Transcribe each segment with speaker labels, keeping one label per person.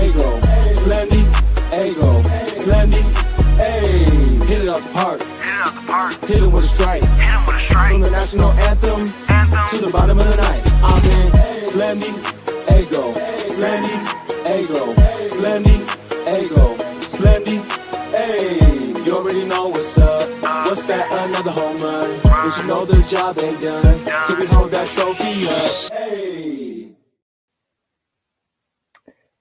Speaker 1: Ego, Slendy, Ego, Slendy, hey. Hit it out the park. Hit it with a strike. From the national anthem to the bottom of the night. I'm in Slendy, Ego, Slendy, Ego, Slendy, Ego, Slendy, hey. You already know what's up. What's that? Another home run. But you know the job ain't done till we hold that trophy up. Hey.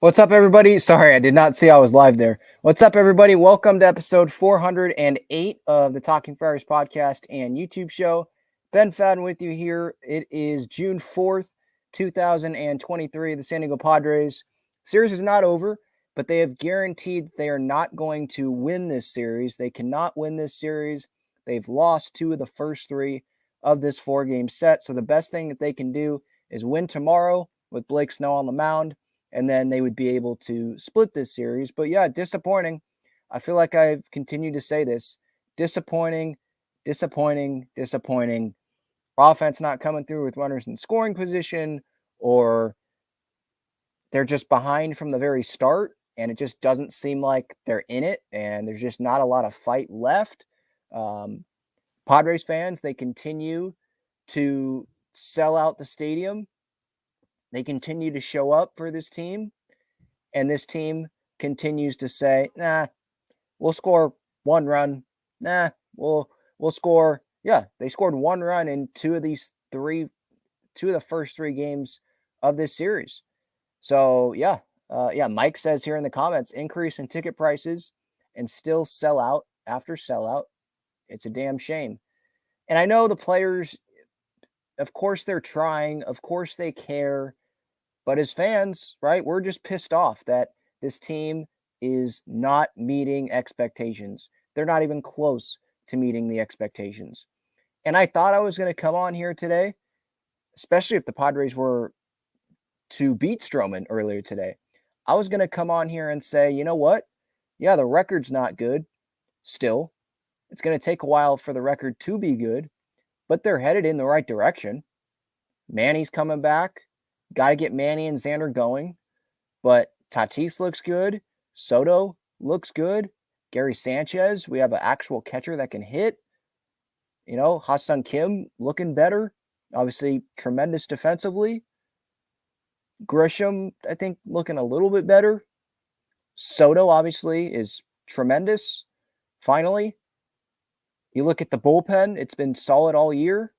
Speaker 2: What's up, everybody? Sorry, I did not see I was live there. What's up, everybody? Welcome to episode 408 of the Talking Friars podcast and YouTube show. Ben Fadden with you here. It is June 4th, 2023. The San Diego Padres series is not over, but they have guaranteed they are not going to win this series. They cannot win this series. They've lost 2 of the first 3 of this 4-game set. So the best thing that they can do is win tomorrow with Blake Snell on the mound, and then they would be able to split this series. But yeah, disappointing. I feel like I've continued to say this. Disappointing. Offense not coming through with runners in scoring position, or they're just behind from the very start, and it just doesn't seem like they're in it, and there's just not a lot of fight left. Padres fans, they continue to sell out the stadium. They continue to show up for this team, and this team continues to say, nah, we'll score 1 run. Nah, we'll score. Yeah, they scored 1 run in 2 of the first 3 games of this series. So yeah, Mike says here in the comments, increase in ticket prices and still sell out after sellout. It's a damn shame. And I know the players, of course they're trying, of course they care, but as fans, right, we're just pissed off that this team is not meeting expectations. They're not even close to meeting the expectations. And I thought I was going to come on here today, especially if the Padres were to beat Stroman earlier today. I was going to come on here and say, you know what? Yeah, the record's not good still. It's going to take a while for the record to be good, but they're headed in the right direction. Manny's coming back. Got to get Manny and Xander going. But Tatis looks good. Soto looks good. Gary Sanchez, we have an actual catcher that can hit. You know, Ha-Seong Kim looking better. Obviously, tremendous defensively. Grisham, I think, looking a little bit better. Soto, obviously, is tremendous. Finally. You look at the bullpen, it's been solid all year.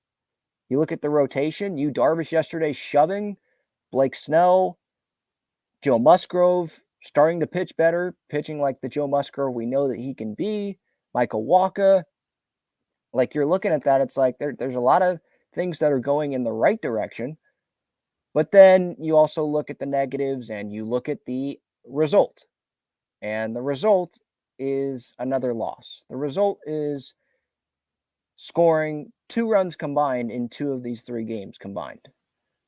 Speaker 2: You look at the rotation, Yu Darvish yesterday shoving. Blake Snell, Joe Musgrove starting to pitch better, pitching like the Joe Musgrove we know that he can be. Michael Wacha. Like, you're looking at that, it's like there's a lot of things that are going in the right direction. But then you also look at the negatives and you look at the result. And the result is another loss. The result is scoring 2 runs combined in 2 of these 3 games combined.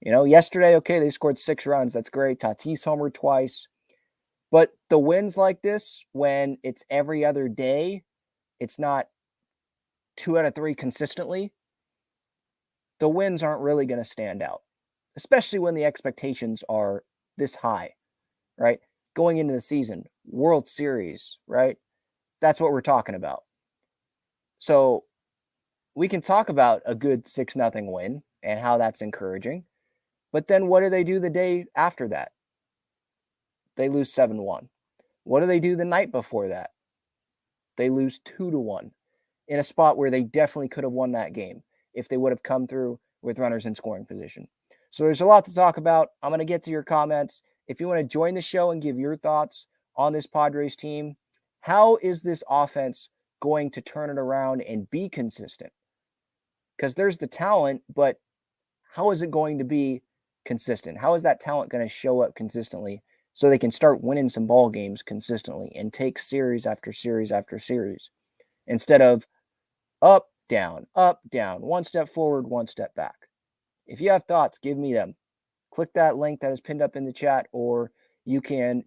Speaker 2: You know, yesterday, okay, they scored 6 runs. That's great. Tatis homered twice. But the wins like this, when it's every other day, it's not 2 out of 3 consistently, the wins aren't really going to stand out, especially when the expectations are this high, right? Going into the season, World Series, right? That's what we're talking about. So we can talk about a good 6-0 win and how that's encouraging. But then what do they do the day after that? They lose 7-1. What do they do the night before that? They lose 2-1 in a spot where they definitely could have won that game if they would have come through with runners in scoring position. So there's a lot to talk about. I'm going to get to your comments. If you want to join the show and give your thoughts on this Padres team, how is this offense going to turn it around and be consistent? Because there's the talent, but how is it going to be consistent? How is that talent going to show up consistently so they can start winning some ball games consistently and take series after series after series instead of up, down, 1 step forward, 1 step back? If you have thoughts, give me them. Click that link that is pinned up in the chat, or you can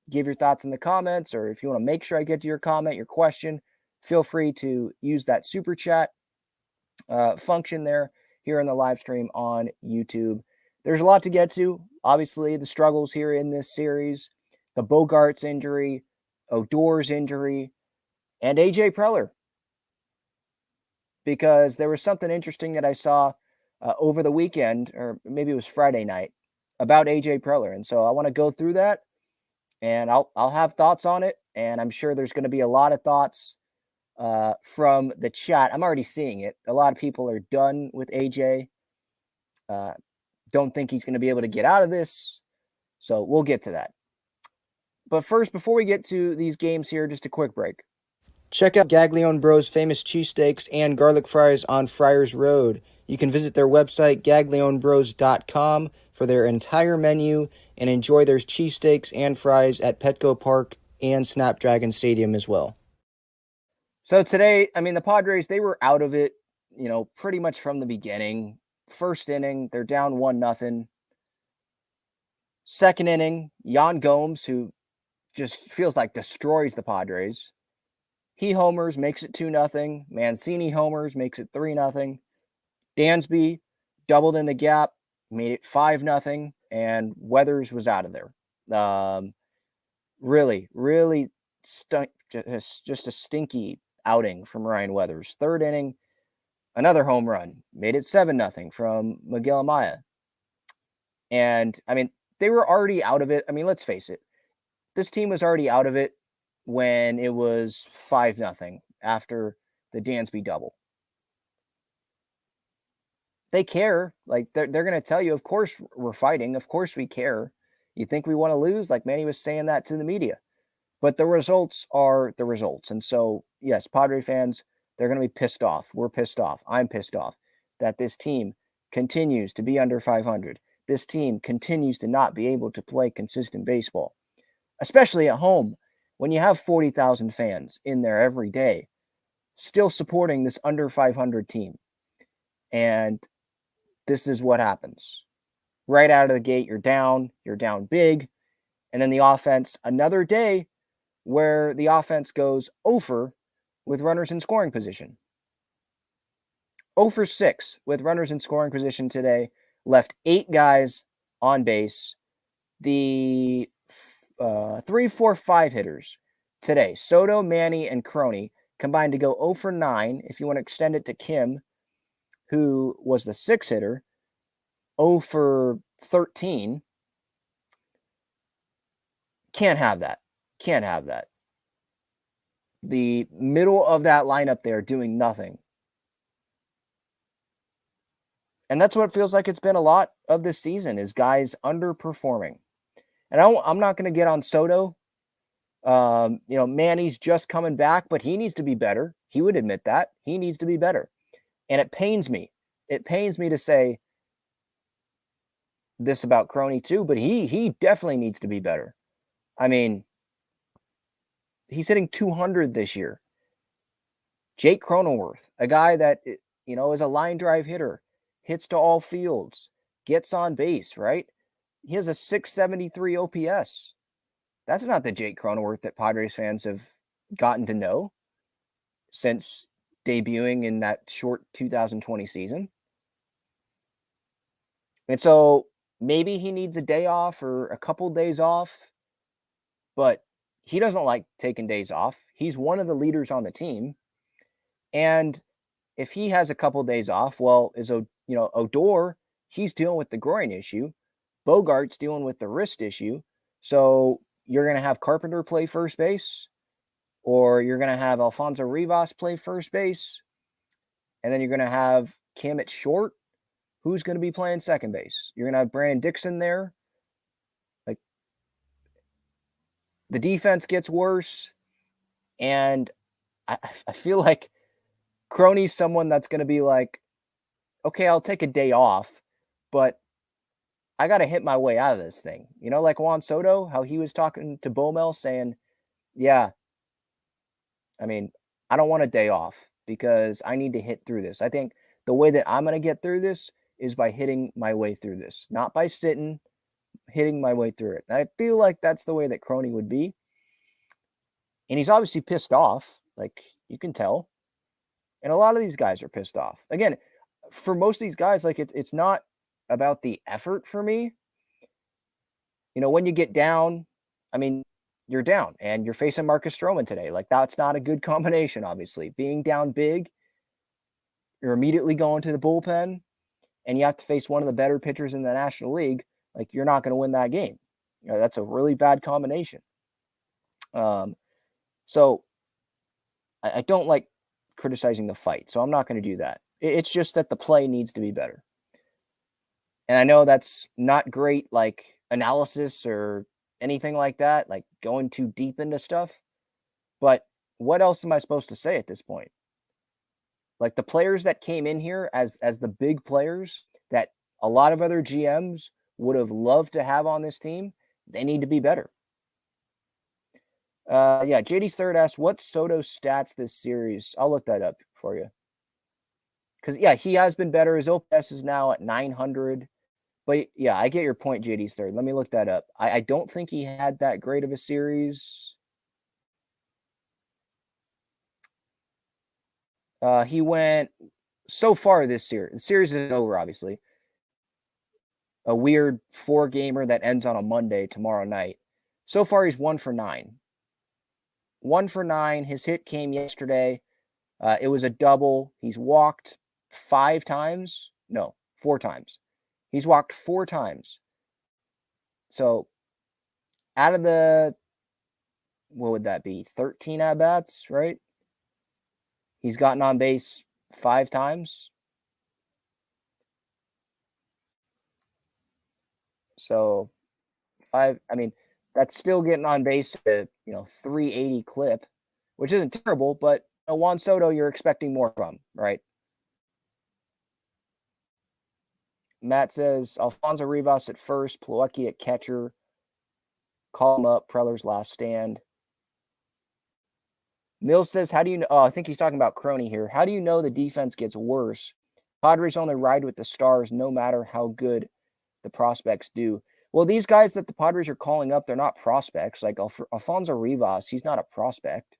Speaker 2: give your thoughts in the comments, or if you want to make sure I get to your comment, your question, feel free to use that super chat function there here in the live stream on YouTube. There's a lot to get to. Obviously, the struggles here in this series. the Bogaerts injury, Odor's injury, and AJ Preller. Because there was something interesting that I saw over the weekend, or maybe it was Friday night, about AJ Preller. And so I want to go through that, and I'll have thoughts on it. And I'm sure there's going to be a lot of thoughts from the chat. I'm already seeing it. A lot of people are done with AJ. Don't think he's going to be able to get out of this. So we'll get to that. But first, before we get to these games here, just a quick break. Check out Gaglione Bros' famous cheesesteaks and garlic fries on Friars Road. You can visit their website, gaglionebros.com, for their entire menu and enjoy their cheesesteaks and fries at Petco Park and Snapdragon Stadium as well. So today, the Padres, they were out of it, pretty much from the beginning. First inning, they're down 1-0. Second inning, Yan Gomes, who just feels like destroys the Padres. He homers, makes it 2-0. Mancini homers, makes it 3-0. Dansby doubled in the gap, made it 5-0, and Weathers was out of there. Really just a stinky outing from Ryan Weathers. Third inning, another home run, made it 7-0 from Miguel Amaya. And, they were already out of it. Let's face it. This team was already out of it when it was 5-0 after the Dansby double. They care. Like, they're going to tell you, of course we're fighting. Of course we care. You think we want to lose? Like Manny was saying that to the media. But the results are the results. And so, yes, Padre fans, they're going to be pissed off. We're pissed off. I'm pissed off that this team continues to be under 500. This team continues to not be able to play consistent baseball, especially at home when you have 40,000 fans in there every day, still supporting this under 500 team. And this is what happens. Right out of the gate, you're down big. And then the offense, another day where the offense goes 0 with runners in scoring position. 0-6 with runners in scoring position today. Left 8 guys on base. The 3, 4, 5 hitters today, Soto, Manny, and Crony, combined to go 0-9. If you want to extend it to Kim, who was the 6 hitter, 0-13. Can't have that. Can't have that. The middle of that lineup there doing nothing. And that's what it feels like it's been a lot of this season, is guys underperforming. And I'm not going to get on Soto. Manny's just coming back, but he needs to be better. He would admit that. He needs to be better. And it pains me. It pains me to say this about Crony too, but he definitely needs to be better. He's hitting 200 this year. Jake Cronenworth, a guy that, is a line drive hitter, hits to all fields, gets on base, right? He has a 673 OPS. That's not the Jake Cronenworth that Padres fans have gotten to know since debuting in that short 2020 season. And so maybe he needs a day off or a couple days off, but he doesn't like taking days off. He's one of the leaders on the team. And if he has a couple days off, well, Odor, he's dealing with the groin issue. Bogaerts dealing with the wrist issue. So you're going to have Carpenter play first base, or you're going to have Alfonso Rivas play first base, and then you're going to have Kim at short. Who's going to be playing second base? You're going to have Brandon Dixon there. Like, the defense gets worse, and I feel like Crony's someone that's going to be like, okay, I'll take a day off, but I got to hit my way out of this thing. Like Juan Soto, how he was talking to Bomel saying, yeah, I don't want a day off because I need to hit through this. I think the way that I'm going to get through this is by hitting my way through this, not by sitting, hitting my way through it. And I feel like that's the way that Crony would be. And he's obviously pissed off. Like, you can tell. And a lot of these guys are pissed off. Again, for most of these guys, like, it's not about the effort for me. When you get down I mean, you're down and you're facing Marcus Stroman today. Like, that's not a good combination, obviously. Being down big, you're immediately going to the bullpen, and you have to face one of the better pitchers in the National League. Like, you're not going to win that game. That's a really bad combination. So I don't like criticizing the fight, so I'm not going to do that. It's just that the play needs to be better. And I know that's not great, like, analysis or anything like that, like going too deep into stuff. But what else am I supposed to say at this point? Like, the players that came in here as the big players that a lot of other GMs would have loved to have on this team, they need to be better. Yeah, JD's third asked, what's Soto's stats this series? I'll look that up for you. Because, yeah, he has been better. His OPS is now at 900. But, yeah, I get your point, JD's third. Let me look that up. I don't think he had that great of a series. He went so far this series. The series is over, obviously. A weird 4-gamer that ends on a Monday tomorrow night. So far, he's 1 for 9. 1 for 9. His hit came yesterday. It was a double. He's walked 5 times. No, 4 times. He's walked 4 times. So out of the, what would that be? 13 at-bats, right? He's gotten on base 5 times. So I mean, that's still getting on base at, 380 clip, which isn't terrible, but Juan Soto, you're expecting more from, right? Matt says Alfonso Rivas at first, Plawecki at catcher. Call him up, Preller's last stand. Mills says, how do you know? Oh, I think he's talking about Crony here. How do you know the defense gets worse? Padres only ride with the stars no matter how good the prospects do. Well, these guys that the Padres are calling up, they're not prospects. Like Alfonso Rivas, he's not a prospect.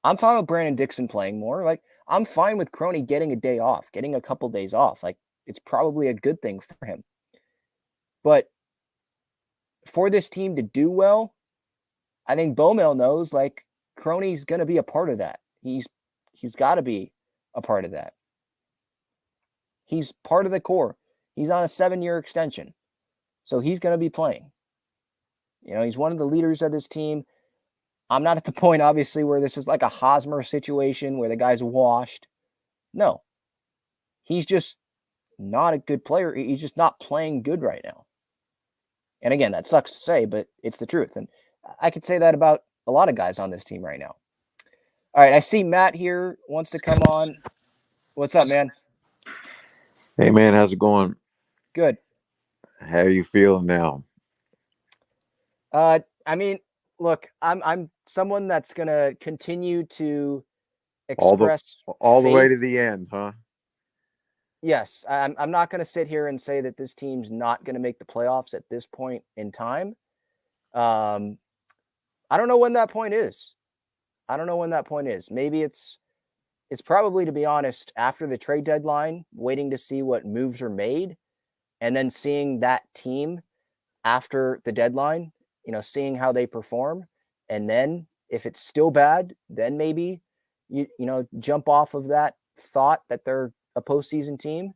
Speaker 2: I'm fine with Brandon Dixon playing more. Like, I'm fine with Crony getting a day off, getting a couple days off. Like, it's probably a good thing for him. But for this team to do well, I think Bomel knows, like, Crony's going to be a part of that. He's got to be a part of that. He's part of the core. He's on a 7-year extension. So he's going to be playing. He's one of the leaders of this team. I'm not at the point, obviously, where this is like a Hosmer situation where the guy's washed. No. He's just not a good player. He's just not playing good right now. And again, that sucks to say, but it's the truth. And I could say that about a lot of guys on this team right now. All right, I see Matt here wants to come on. What's up, man?
Speaker 3: Hey, man, how's it going?
Speaker 2: Good.
Speaker 3: How are you feeling now?
Speaker 2: I mean, look, I'm someone that's gonna continue to express
Speaker 3: all the way
Speaker 2: faith.
Speaker 3: to the end, huh?
Speaker 2: Yes, I'm not gonna sit here and say that this team's not gonna make the playoffs at this point in time. I don't know when that point is. Maybe it's probably, to be honest, after the trade deadline, waiting to see what moves are made, and then seeing that team after the deadline, seeing how they perform. And then if it's still bad, then maybe you jump off of that thought that they're a postseason team.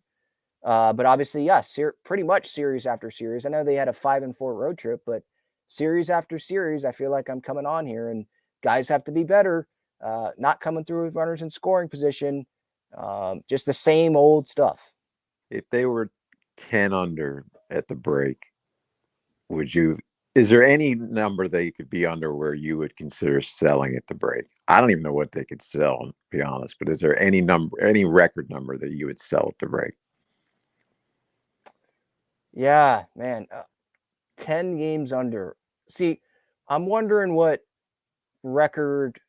Speaker 2: But obviously, yes, pretty much series after series. I know they had a 5-4 road trip, but series after series, I feel like I'm coming on here and guys have to be better. Not coming through with runners in scoring position. Just the same old stuff.
Speaker 3: If they were 10 under at the break, is there any number they could be under where you would consider selling at the break? I don't even know what they could sell, to be honest, but is there any record number that you would sell at the break?
Speaker 2: Yeah, man. 10 games under. See, I'm wondering what record.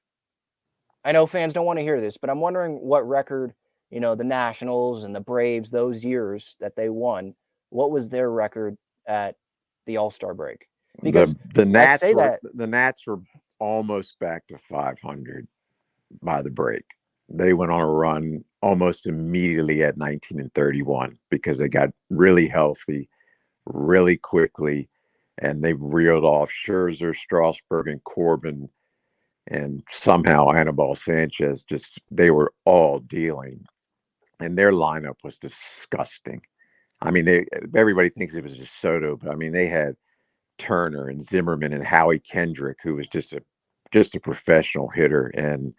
Speaker 2: I know fans don't want to hear this, but I'm wondering what record, the Nationals and the Braves, those years that they won, what was their record at the All-Star break? Because
Speaker 3: the Nats were almost back to 500 by the break. They went on a run almost immediately at 19-31 because they got really healthy really quickly. and they reeled off Scherzer, Strasburg, and Corbin, and somehow Anibal Sanchez. Just they were all dealing, and their lineup was disgusting. I mean, everybody thinks it was just Soto, but I mean, they had Turner and Zimmerman and Howie Kendrick, who was just a professional hitter, and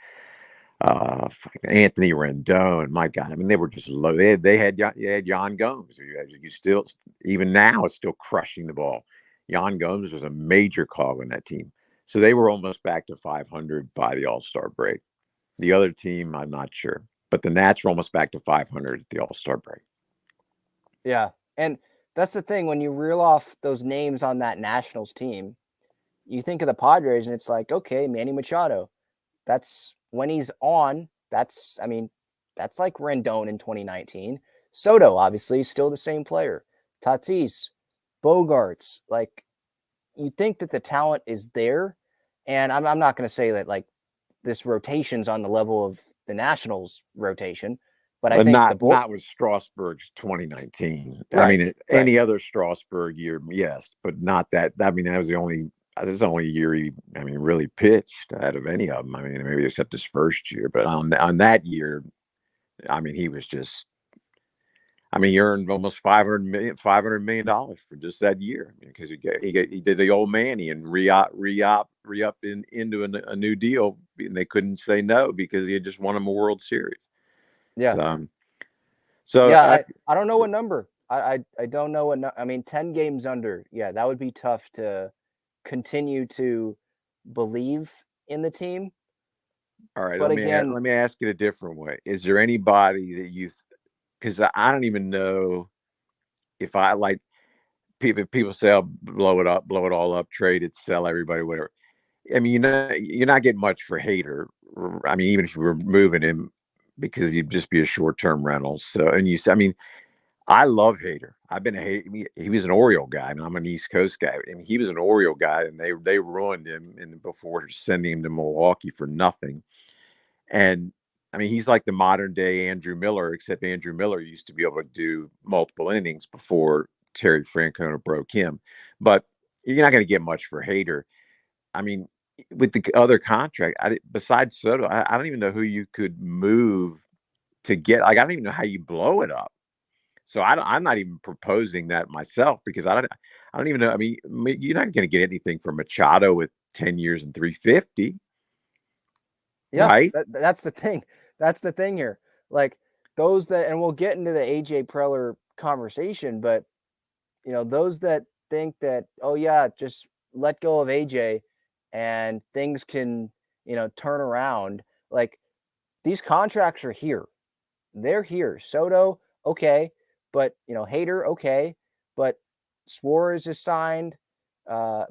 Speaker 3: Anthony Rendon. My God, I mean, they were just low. They had Jan Gomes. You still, even now, is still crushing the ball. Jan Gomes was a major cog on that team. So they were almost back to 500 by the All-Star break. The other team, I'm not sure, but the Nats were almost back to 500 at the All-Star break.
Speaker 2: Yeah, and that's the thing. When you reel off those names on that Nationals team, you think of the Padres, and it's like, okay, Manny Machado. That's when he's on. That's like Rendon in 2019. Soto, obviously, still the same player. Tatis, Bogaerts. Like, you think that the talent is there, and I'm not going to say that like this rotation's on the level of the Nationals rotation, but I think
Speaker 3: not with Strasburg's 2019.
Speaker 2: Right,
Speaker 3: I mean,
Speaker 2: right.
Speaker 3: any other Strasburg year, yes, but not that. I mean, that was the only year he, really pitched out of any of them. I mean, maybe except his first year, but on that year, I mean, he was just. I mean, he earned almost $500 million for just that year because he did the old Manny and re-up into a new deal, and they couldn't say no because he had just won him a World Series.
Speaker 2: Yeah.
Speaker 3: So
Speaker 2: yeah, I don't know what number. I don't know what. I mean, 10 games under. Yeah, that would be tough to continue to believe in the team.
Speaker 3: All right,
Speaker 2: But
Speaker 3: let me ask it a different way. Is there anybody that you? Because I don't even know if I like people say I'll blow it all up, trade it, sell everybody, whatever. I mean, you're not getting much for Hader. I mean, even if you were moving him, because he'd just be a short-term rental. So, I mean, I love Hader. I've been he was an Oriole guy, and I'm an East Coast guy. I mean, he was an Oriole guy, and they ruined him before sending him to Milwaukee for nothing. And I mean, he's like the modern day Andrew Miller, except Andrew Miller used to be able to do multiple innings before Terry Francona broke him. But you're not going to get much for Hader. I mean, with the other contract, besides Soto, I don't even know who you could move to get. Like, I don't even know how you blow it up. So I'm not even proposing that myself because I don't even know. I mean, you're not going to get anything from Machado with 10 years and 350.
Speaker 2: Yeah,
Speaker 3: right?
Speaker 2: That's the thing. That's the thing here. Like those that, and we'll get into the AJ Preller conversation, but those that think that, oh yeah, just let go of AJ and things can, turn around. Like these contracts are here. They're here. Soto, okay. But, Hader, okay. But Suarez is signed.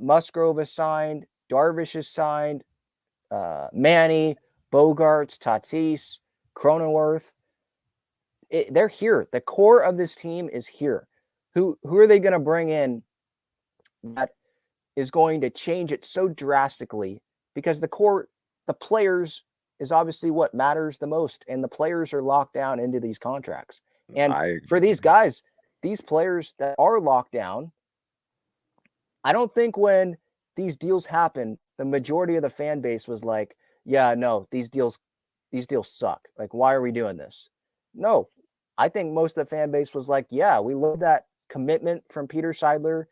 Speaker 2: Musgrove is signed. Darvish is signed. Manny, Bogaerts, Tatis, Cronenworth. They're here. The core of this team is here. Who are they going to bring in that is going to change it so drastically? Because the core, the players is obviously what matters the most, and the players are locked down into these contracts. And for these guys, these players that are locked down, I don't think when these deals happen, the majority of the fan base was like, yeah, no, these deals suck. Like, why are we doing this? No, I think most of the fan base was like, yeah, we love that commitment from Peter Seidler,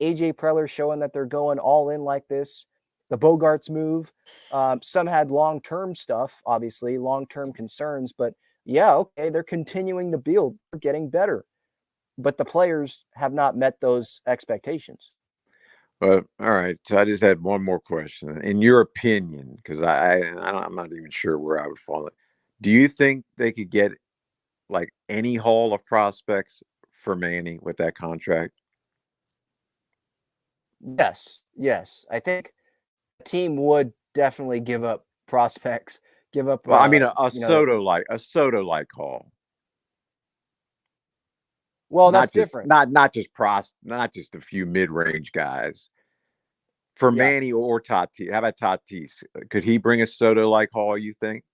Speaker 2: AJ Preller showing that they're going all in like this. The Bogaerts move. Some had long-term stuff, obviously, long-term concerns, but yeah, okay, they're continuing to build. They're getting better. But the players have not met those expectations.
Speaker 3: But all right, so I just had one more question. In your opinion, because I'm not even sure where I would fall in. Do you think they could get like any haul of prospects for Manny with that contract?
Speaker 2: Yes. I think a team would definitely give up prospects, give up.
Speaker 3: Well, I mean, a Soto like haul.
Speaker 2: Well, that's different.
Speaker 3: Not just a few mid-range guys. For Manny or Tatis, how about Tatis? Could he bring a Soto like haul? You think?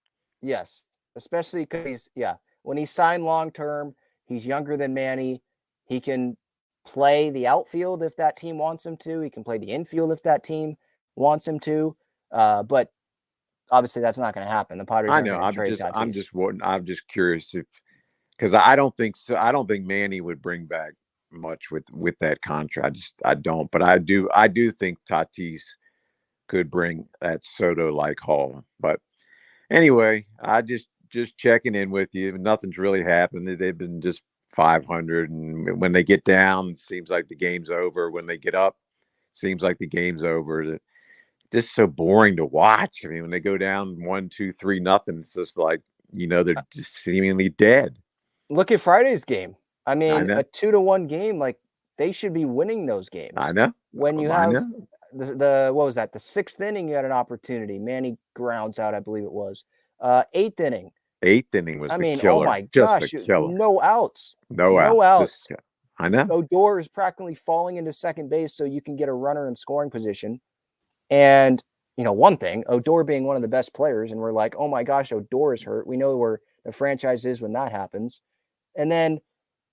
Speaker 2: Yes, especially because when he's signed long term, he's younger than Manny. He can play the outfield if that team wants him to. He can play the infield if that team wants him to. But obviously that's not going to happen. The Padres aren't going to trade Tatis.
Speaker 3: I'm just curious because I don't think so. I don't think Manny would bring back much with that contract. I don't. But I do think Tatis could bring that Soto-like haul. But anyway, I just checking in with you. Nothing's really happened. They've been just 500, and when they get down, it seems like the game's over. When they get up, seems like the game's over. Just so boring to watch. I mean, when they go down 1-2-3-0, it's just like, they're just seemingly dead.
Speaker 2: Look at Friday's game. I mean,
Speaker 3: know.
Speaker 2: a 2-1 game, like they should be winning those games.
Speaker 3: I know.
Speaker 2: When you have the what was that? The 6th inning, you had an opportunity. Manny grounds out, I believe it was. 8th inning.
Speaker 3: 8th inning was the killer.
Speaker 2: Oh my gosh, no outs.
Speaker 3: No
Speaker 2: outs.
Speaker 3: I know.
Speaker 2: Odor is practically falling into second base so you can get a runner in scoring position. And, one thing, Odor being one of the best players, and we're like, oh my gosh, Odor is hurt. We know where the franchise is when that happens. And then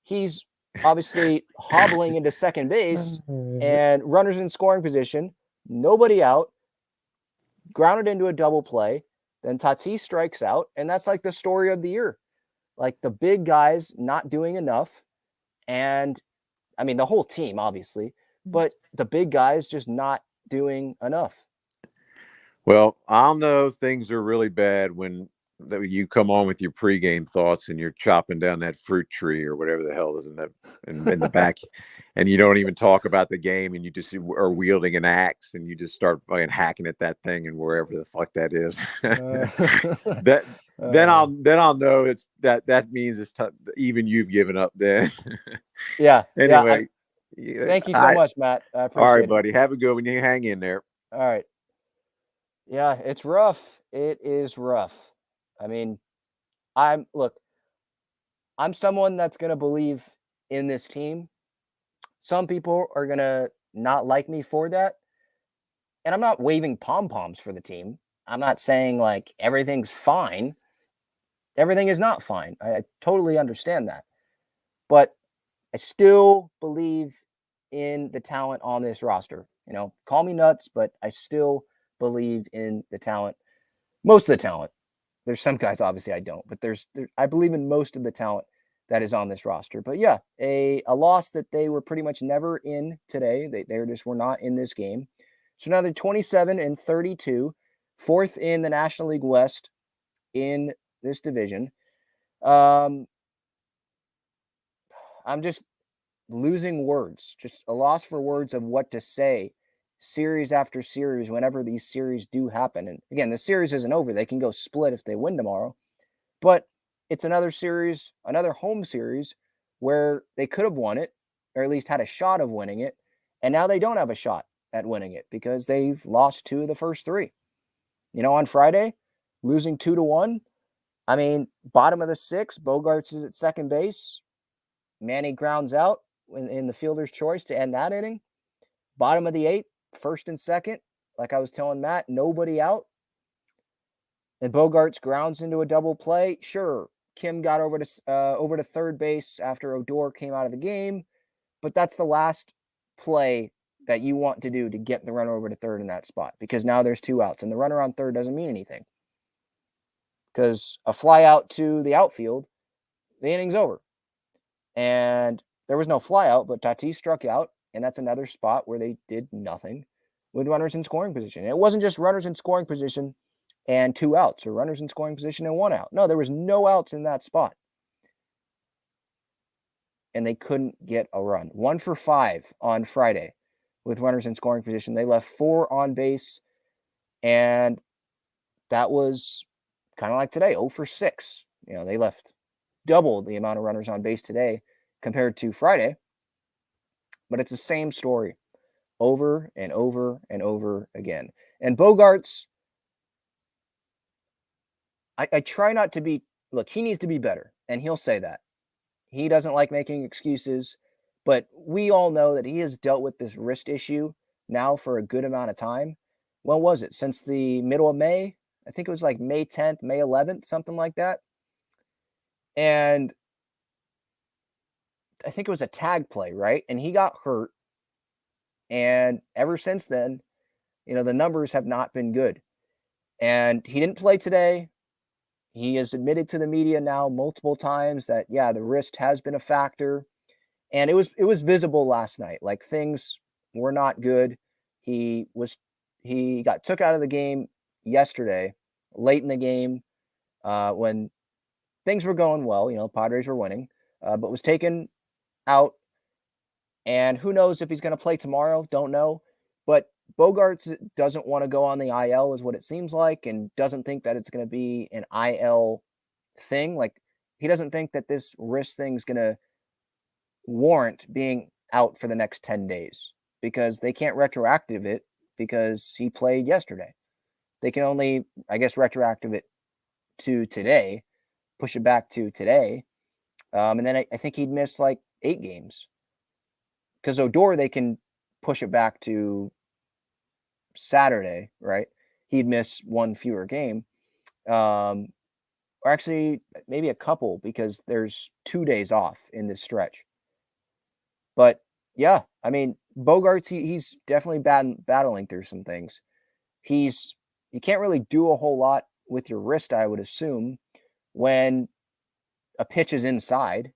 Speaker 2: he's obviously hobbling into second base and runners in scoring position, nobody out, grounded into a double play. Then Tatis strikes out, and that's like the story of the year. Like the big guys not doing enough. And I mean, the whole team, obviously, but the big guys just not doing enough.
Speaker 3: Well, I'll know things are really bad when you come on with your pregame thoughts and you're chopping down that fruit tree or whatever the hell is in the back, and you don't even talk about the game, and you just are wielding an axe and you just start fucking hacking at that thing and wherever the fuck that is. Then I'll know it's that means it's even you've given up then.
Speaker 2: Yeah.
Speaker 3: Anyway.
Speaker 2: Thank you so much, Matt. I appreciate it.
Speaker 3: All right, buddy. Have a good one. You hang in there.
Speaker 2: All right. Yeah, it's rough. It is rough. I mean, I'm someone that's going to believe in this team. Some people are going to not like me for that. And I'm not waving pom-poms for the team. I'm not saying like everything's fine. Everything is not fine. I totally understand that. But I still believe in the talent on this roster. Call me nuts, but I still believe in the talent. Most of the talent. There's some guys, obviously, I don't, but I believe in most of the talent that is on this roster. But yeah, a loss that they were pretty much never in today. They just were not in this game. So now they're 27-32, 4th in the National League West in this division. I'm just losing words, just a loss for words of what to say series after series whenever these series do happen. And again, the series isn't over. They can go split if they win tomorrow. But it's another series, another home series where they could have won it, or at least had a shot of winning it. And now they don't have a shot at winning it because they've lost 2 of the first 3. On Friday, losing 2-1. I mean, bottom of the 6th, Bogaerts is at second base. Manny grounds out in the fielder's choice to end that inning. Bottom of the 8th, 1st and 2nd. Like I was telling Matt, nobody out. And Bogaerts grounds into a double play. Sure, Kim got over to third base after Odor came out of the game, but that's the last play that you want to do to get the runner over to third in that spot, because now there's 2 outs, and the runner on third doesn't mean anything. Because a fly out to the outfield, the inning's over. And there was no fly out, but Tatis struck out, and that's another spot where they did nothing with runners in scoring position. It wasn't just runners in scoring position and 2 outs, or runners in scoring position and 1 out. No, there was no outs in that spot. And they couldn't get a run. 1 for 5 on Friday with runners in scoring position. They left 4 on base, and that was kind of like today, 0 for 6. They left double the amount of runners on base today compared to Friday. But it's the same story over and over and over again. And Bogaerts, I try not to be, look, he needs to be better, and he'll say that. He doesn't like making excuses, but we all know that he has dealt with this wrist issue now for a good amount of time. When was it? Since the middle of May? I think it was like May 10th, May 11th, something like that. And I think it was a tag play, right? And he got hurt. And ever since then, the numbers have not been good. And he didn't play today. He has admitted to the media now multiple times that, yeah, the wrist has been a factor. And it was visible last night. Like, things were not good. He got took out of the game yesterday, late in the game, when things were going well. Padres were winning, but was taken out. And who knows if he's going to play tomorrow? Don't know. But Bogaerts doesn't want to go on the IL, is what it seems like, and doesn't think that it's going to be an IL thing. Like, he doesn't think that this wrist thing is going to warrant being out for the next 10 days because they can't retroactive it because he played yesterday. They can only, I guess, retroactive it to today, push it back to today. And then I think he'd miss like 8 games. Because Odor, they can push it back to Saturday, right? He'd miss 1 fewer game. Or actually, maybe a couple, because there's 2 days off in this stretch. But, yeah, I mean, Bogaerts, he's definitely battling through some things. You can't really do a whole lot with your wrist, I would assume, when a pitch is inside,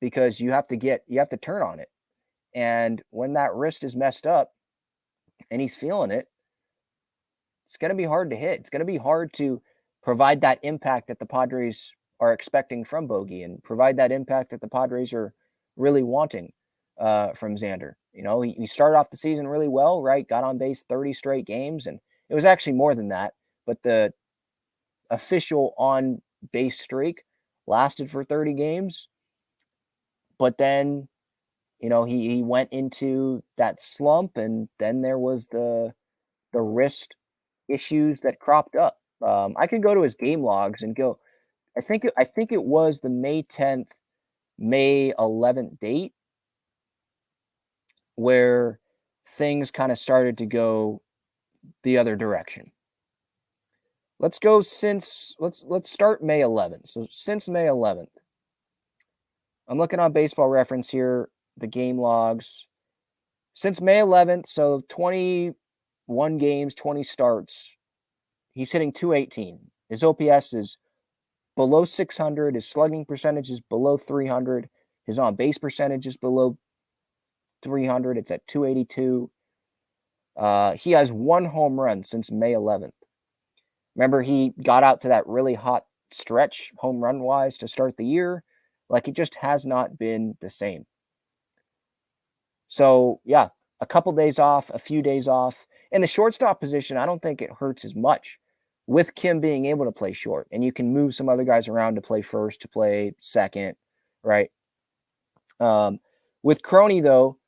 Speaker 2: because you have to turn on it. And when that wrist is messed up and he's feeling it, it's going to be hard to hit. It's going to be hard to provide that impact that the Padres are expecting from Bogey and provide that impact that the Padres are really wanting from Xander. He started off the season really well, right? Got on base 30 straight games, and it was actually more than that. But the official on base streak lasted for 30 games. But then he went into that slump, and then there was the wrist issues that cropped up. I could go to his game logs and go. I think it was the May 10th, May 11th date where things kind of started to go the other direction. Let's start May 11th. So since May 11th, I'm looking on Baseball Reference here, the game logs. Since May 11th, so 21 games, 20 starts, he's hitting .218. His OPS is below 600. His slugging percentage is below 300. His on-base percentage is below 300. It's at .282. He has 1 home run since May 11th. Remember, he got out to that really hot stretch home run-wise to start the year. Like, it just has not been the same. So, yeah, a couple days off, a few days off. In the shortstop position, I don't think it hurts as much with Kim being able to play short. And you can move some other guys around to play first, to play second, right? With Crony, though,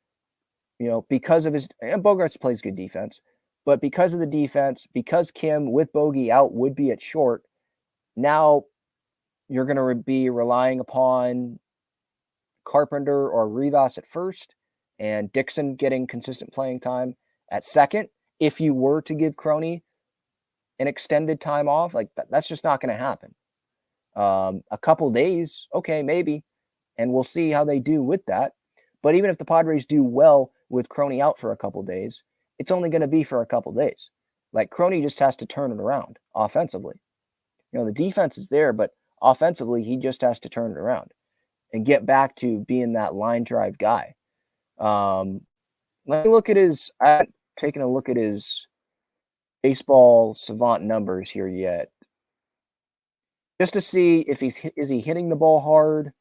Speaker 2: because of and Bogaerts plays good defense, but because of the defense, because Kim with Bogey out would be at short, now you're going to be relying upon Carpenter or Rivas at first, and Dixon getting consistent playing time at second. If you were to give Crony an extended time off, like that's just not going to happen. A couple days, okay, maybe, and we'll see how they do with that. But even if the Padres do well with Crony out for a couple days, it's only going to be for a couple days. Like, Crony just has to turn it around offensively. The defense is there, but offensively, he just has to turn it around and get back to being that line drive guy. Let me look at I'm taking a look at his baseball savant numbers here yet, just to see if is he hitting the ball hard?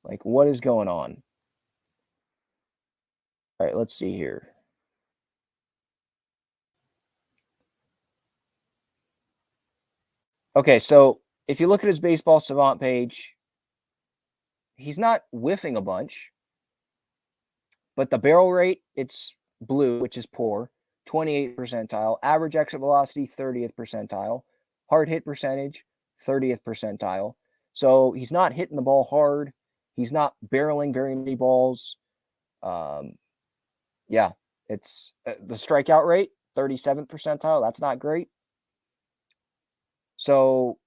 Speaker 2: Like, what is going on? All right, let's see here. Okay, so if you look at his baseball savant page, he's not whiffing a bunch, but the barrel rate, it's blue, which is poor, 28th percentile. Average exit velocity, 30th percentile. Hard hit percentage, 30th percentile. So he's not hitting the ball hard. He's not barreling very many balls. Yeah, it's the strikeout rate, 37th percentile. That's not great. So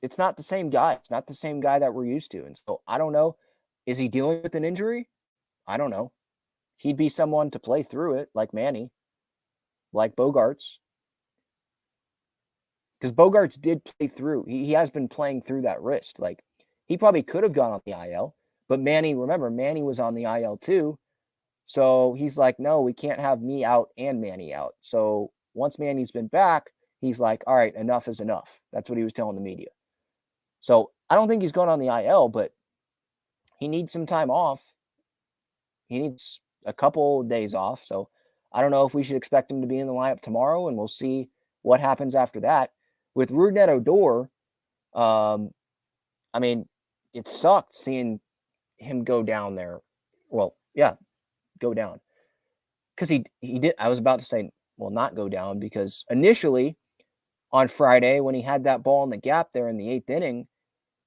Speaker 2: it's not the same guy. It's not the same guy that we're used to. And so I don't know. Is he dealing with an injury? I don't know. He'd be someone to play through it, like Manny, like Bogaerts. Because Bogaerts did play through. He has been playing through that wrist. Like, he probably could have gone on the IL, but Manny, remember, Manny was on the IL too. So he's like, no, we can't have me out and Manny out. So once Manny's been back, he's like, all right, enough is enough. That's what he was telling the media. So I don't think he's going on the IL, but he needs some time off. He needs a couple days off. So I don't know if we should expect him to be in the lineup tomorrow, and we'll see what happens after that. With Rougned Odor, I mean, it sucked seeing him go down there. Well, yeah, go down. Because he did, I was about to say, well, not go down, because initially on Friday, when he had that ball in the gap there in the 8th inning,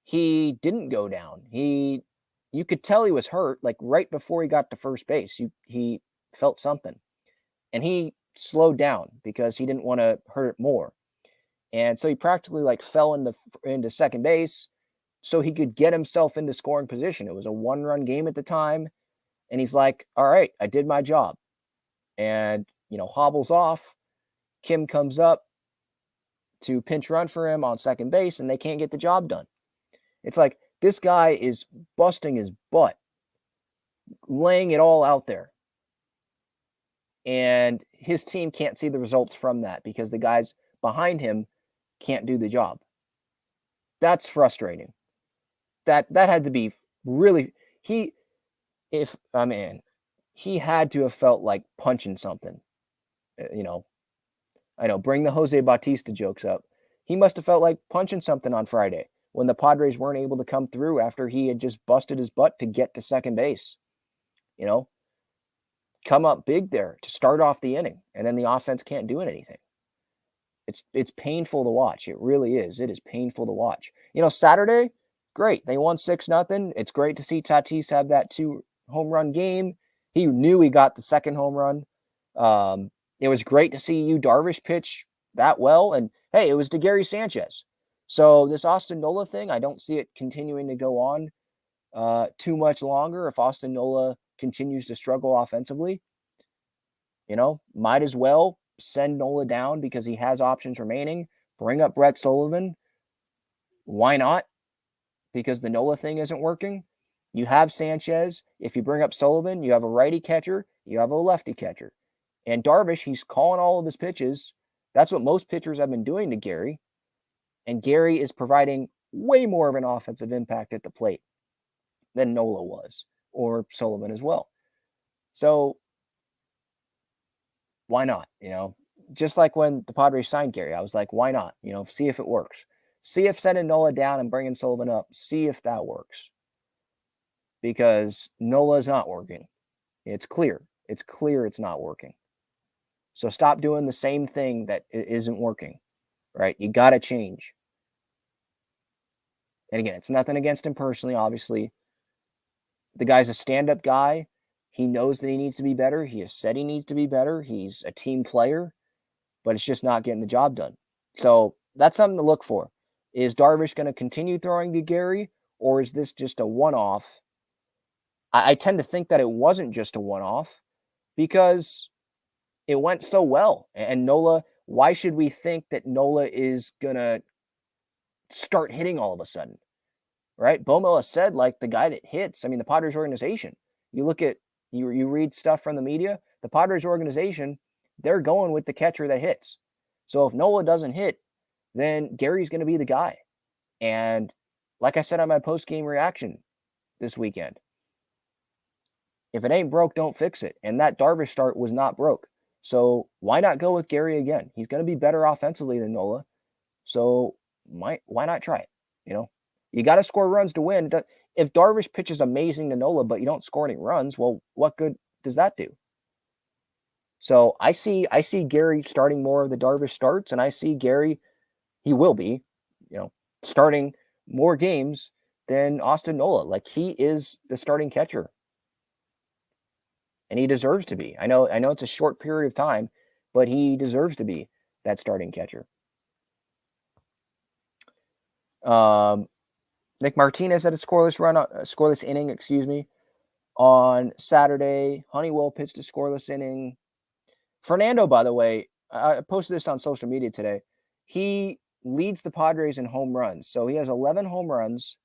Speaker 2: he didn't go down. You could tell he was hurt, like right before he got to first base. He felt something. And he slowed down because he didn't want to hurt it more. And so he practically like fell into second base so he could get himself into scoring position. It was a 1-run game at the time. And he's like, all right, I did my job. And, hobbles off. Kim comes up to pinch run for him on second base, and they can't get the job done. It's like, this guy is busting his butt, laying it all out there. And his team can't see the results from that because the guys behind him can't do the job. That's frustrating. That had to be really, he had to have felt like punching something. I know, bring the Jose Bautista jokes up. He must have felt like punching something on Friday when the Padres weren't able to come through after he had just busted his butt to get to second base. Come up big there to start off the inning, and then the offense can't do anything. It's painful to watch. It really is. It is painful to watch. Saturday, great. They won 6-0. It's great to see Tatis have that 2-home run game. He knew he got the second home run. It was great to see Yu Darvish pitch that well. And hey, it was to Gary Sanchez. So this Austin Nola thing, I don't see it continuing to go on too much longer if Austin Nola continues to struggle offensively. Might as well send Nola down because he has options remaining. Bring up Brett Sullivan. Why not? Because the Nola thing isn't working. You have Sanchez. If you bring up Sullivan, you have a righty catcher. You have a lefty catcher. And Darvish, he's calling all of his pitches. That's what most pitchers have been doing to Gary. And Gary is providing way more of an offensive impact at the plate than Nola was, or Sullivan as well. So why not? Just like when the Padres signed Gary, I was like, why not? See if it works. See if sending Nola down and bringing Sullivan up, see if that works. Because Nola's not working. It's clear. It's clear it's not working. So stop doing the same thing that isn't working, right? You got to change. And again, it's nothing against him personally, obviously. The guy's a stand-up guy. He knows that he needs to be better. He has said he needs to be better. He's a team player, but it's just not getting the job done. So that's something to look for. Is Darvish going to continue throwing to Gary, or is this just a one-off? I tend to think that it wasn't just a one-off because it went so well. And Nola, why should we think that Nola is going to start hitting all of a sudden? Right? Bomela said, like, the guy that hits, the Padres organization. You look at, you read stuff from the media, the Padres organization, they're going with the catcher that hits. So if Nola doesn't hit, then Gary's going to be the guy. And like I said on my post-game reaction this weekend, if it ain't broke, don't fix it. And that Darvish start was not broke. So why not go with Gary again? He's going to be better offensively than Nola. So why not try it? You got to score runs to win. If Darvish pitches amazing to Nola, but you don't score any runs, well, what good does that do? So I see Gary starting more of the Darvish starts, and I see Gary, he will be, starting more games than Austin Nola. Like, he is the starting catcher. And he deserves to be. I know it's a short period of time, but he deserves to be that starting catcher. Now Nick Martinez had a scoreless inning, on Saturday. Honeywell pitched a scoreless inning. Fernando, by the way, I posted this on social media today. He leads the Padres in home runs. So he has 11 home runs,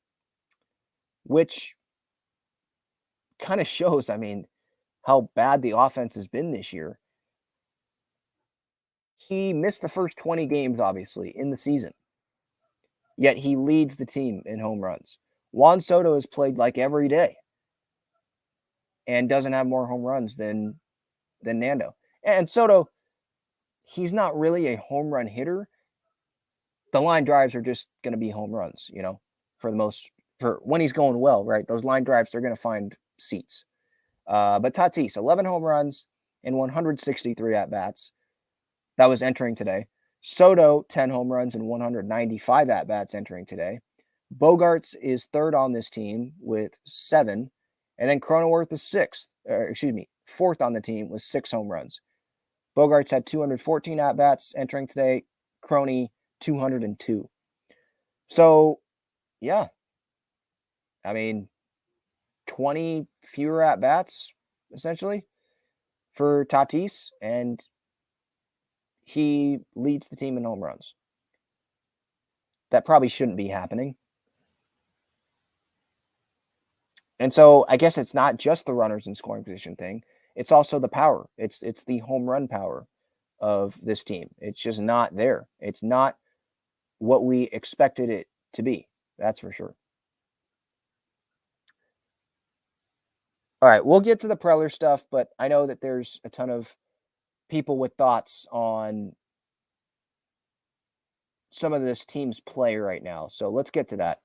Speaker 2: which kind of shows, how bad the offense has been this year. He missed the first 20 games, obviously, in the season. Yet he leads the team in home runs. Juan Soto has played like every day and doesn't have more home runs than Nando. And Soto, he's not really a home run hitter. The line drives are just going to be home runs, for when he's going well, right? Those line drives, they're going to find seats. But Tatis, 11 home runs and 163 at-bats. That was entering today. Soto, 10 home runs and 195 at-bats entering today. Bogaerts is third on this team with 7. And then Cronenworth is fourth on the team with 6 home runs. Bogaerts had 214 at-bats entering today. Croney, 202. So, yeah. 20 fewer at-bats, essentially, for Tatis, and he leads the team in home runs. That probably shouldn't be happening. And so I guess it's not just the runners in scoring position thing. It's also the power. It's the home run power of this team. It's just not there. It's not what we expected it to be. That's for sure. All right, we'll get to the Preller stuff, but I know that there's a ton of people with thoughts on some of this team's play right now. So let's get to that.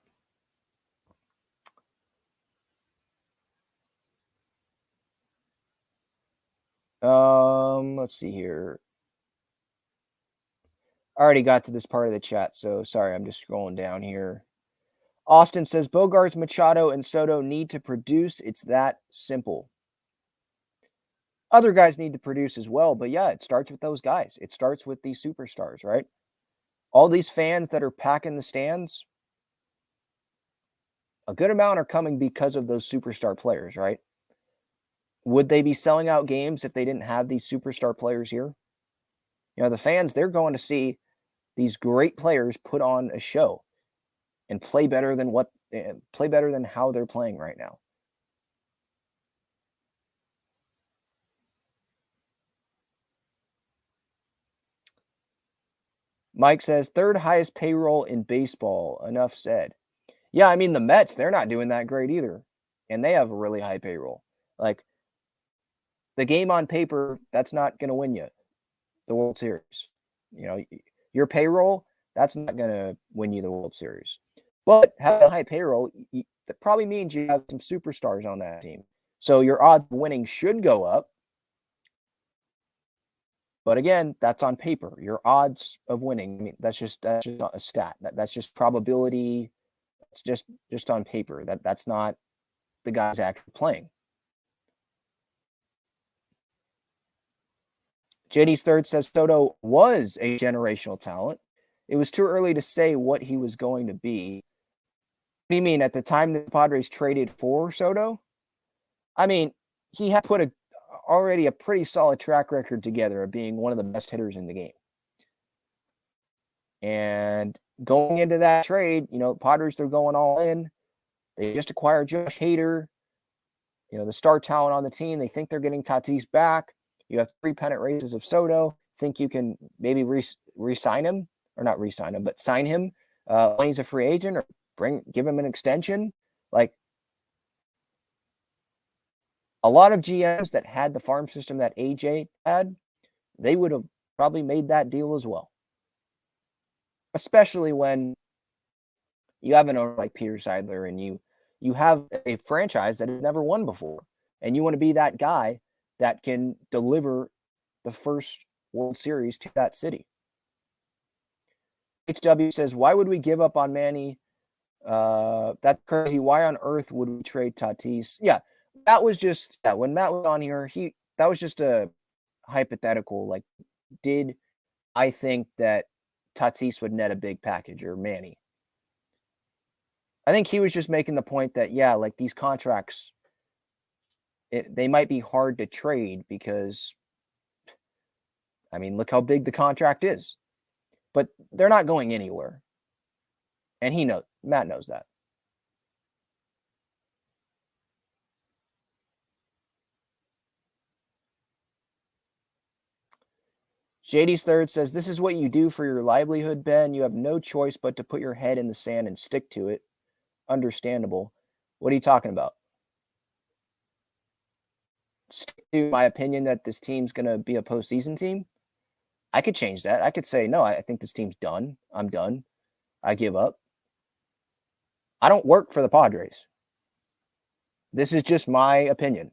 Speaker 2: Let's see here. I already got to this part of the chat, so sorry, I'm just scrolling down here. Austin says, Bogaerts, Machado, and Soto need to produce. It's that simple. Other guys need to produce as well, but yeah, it starts with those guys. It starts with these superstars, right? All these fans that are packing the stands, a good amount are coming because of those superstar players, right? Would they be selling out games if they didn't have these superstar players here? The fans, they're going to see these great players put on a show and play better than how they're playing right now. Mike says, third highest payroll in baseball. Enough said. Yeah, the Mets, they're not doing that great either. And they have a really high payroll. Like, the game on paper, that's not going to win you the World Series. Your payroll, that's not going to win you the World Series. But having a high payroll, that probably means you have some superstars on that team. So your odds of winning should go up. But again, that's on paper. Your odds of winning, that's just not a stat. That's just probability. It's just on paper. That's not the guys actually playing. JD's third says Soto was a generational talent. It was too early to say what he was going to be. What do you mean? At the time the Padres traded for Soto? He had put already a pretty solid track record together of being one of the best hitters in the game. And going into that trade, Padres, they're going all in. They just acquired Josh Hader, the star talent on the team. They think they're getting Tatis back. You have 3 pennant races of Soto. Think you can maybe re-sign him, or not re-sign him, but sign him when he's a free agent, or give him an extension. Like, a lot of GMs that had the farm system that AJ had, they would have probably made that deal as well. Especially when you have an owner like Peter Seidler and you have a franchise that has never won before, and you want to be that guy that can deliver the first World Series to that city. HW says, why would we give up on Manny? That's crazy. Why on earth would we trade Tatis? Yeah, that was just, when Matt was on here, that was just a hypothetical. Like, did I think that Tatis would net a big package, or Manny? I think he was just making the point that, yeah, like these contracts, they might be hard to trade because, I mean, look how big the contract is. But they're not going anywhere. And Matt knows that. JD's Third says, this is what you do for your livelihood, Ben. You have no choice but to put your head in the sand and stick to it. Understandable. What are you talking about? Stick to my opinion that this team's going to be a postseason team? I could change that. I could say, no, I think this team's done. I'm done. I give up. I don't work for the Padres. This is just my opinion.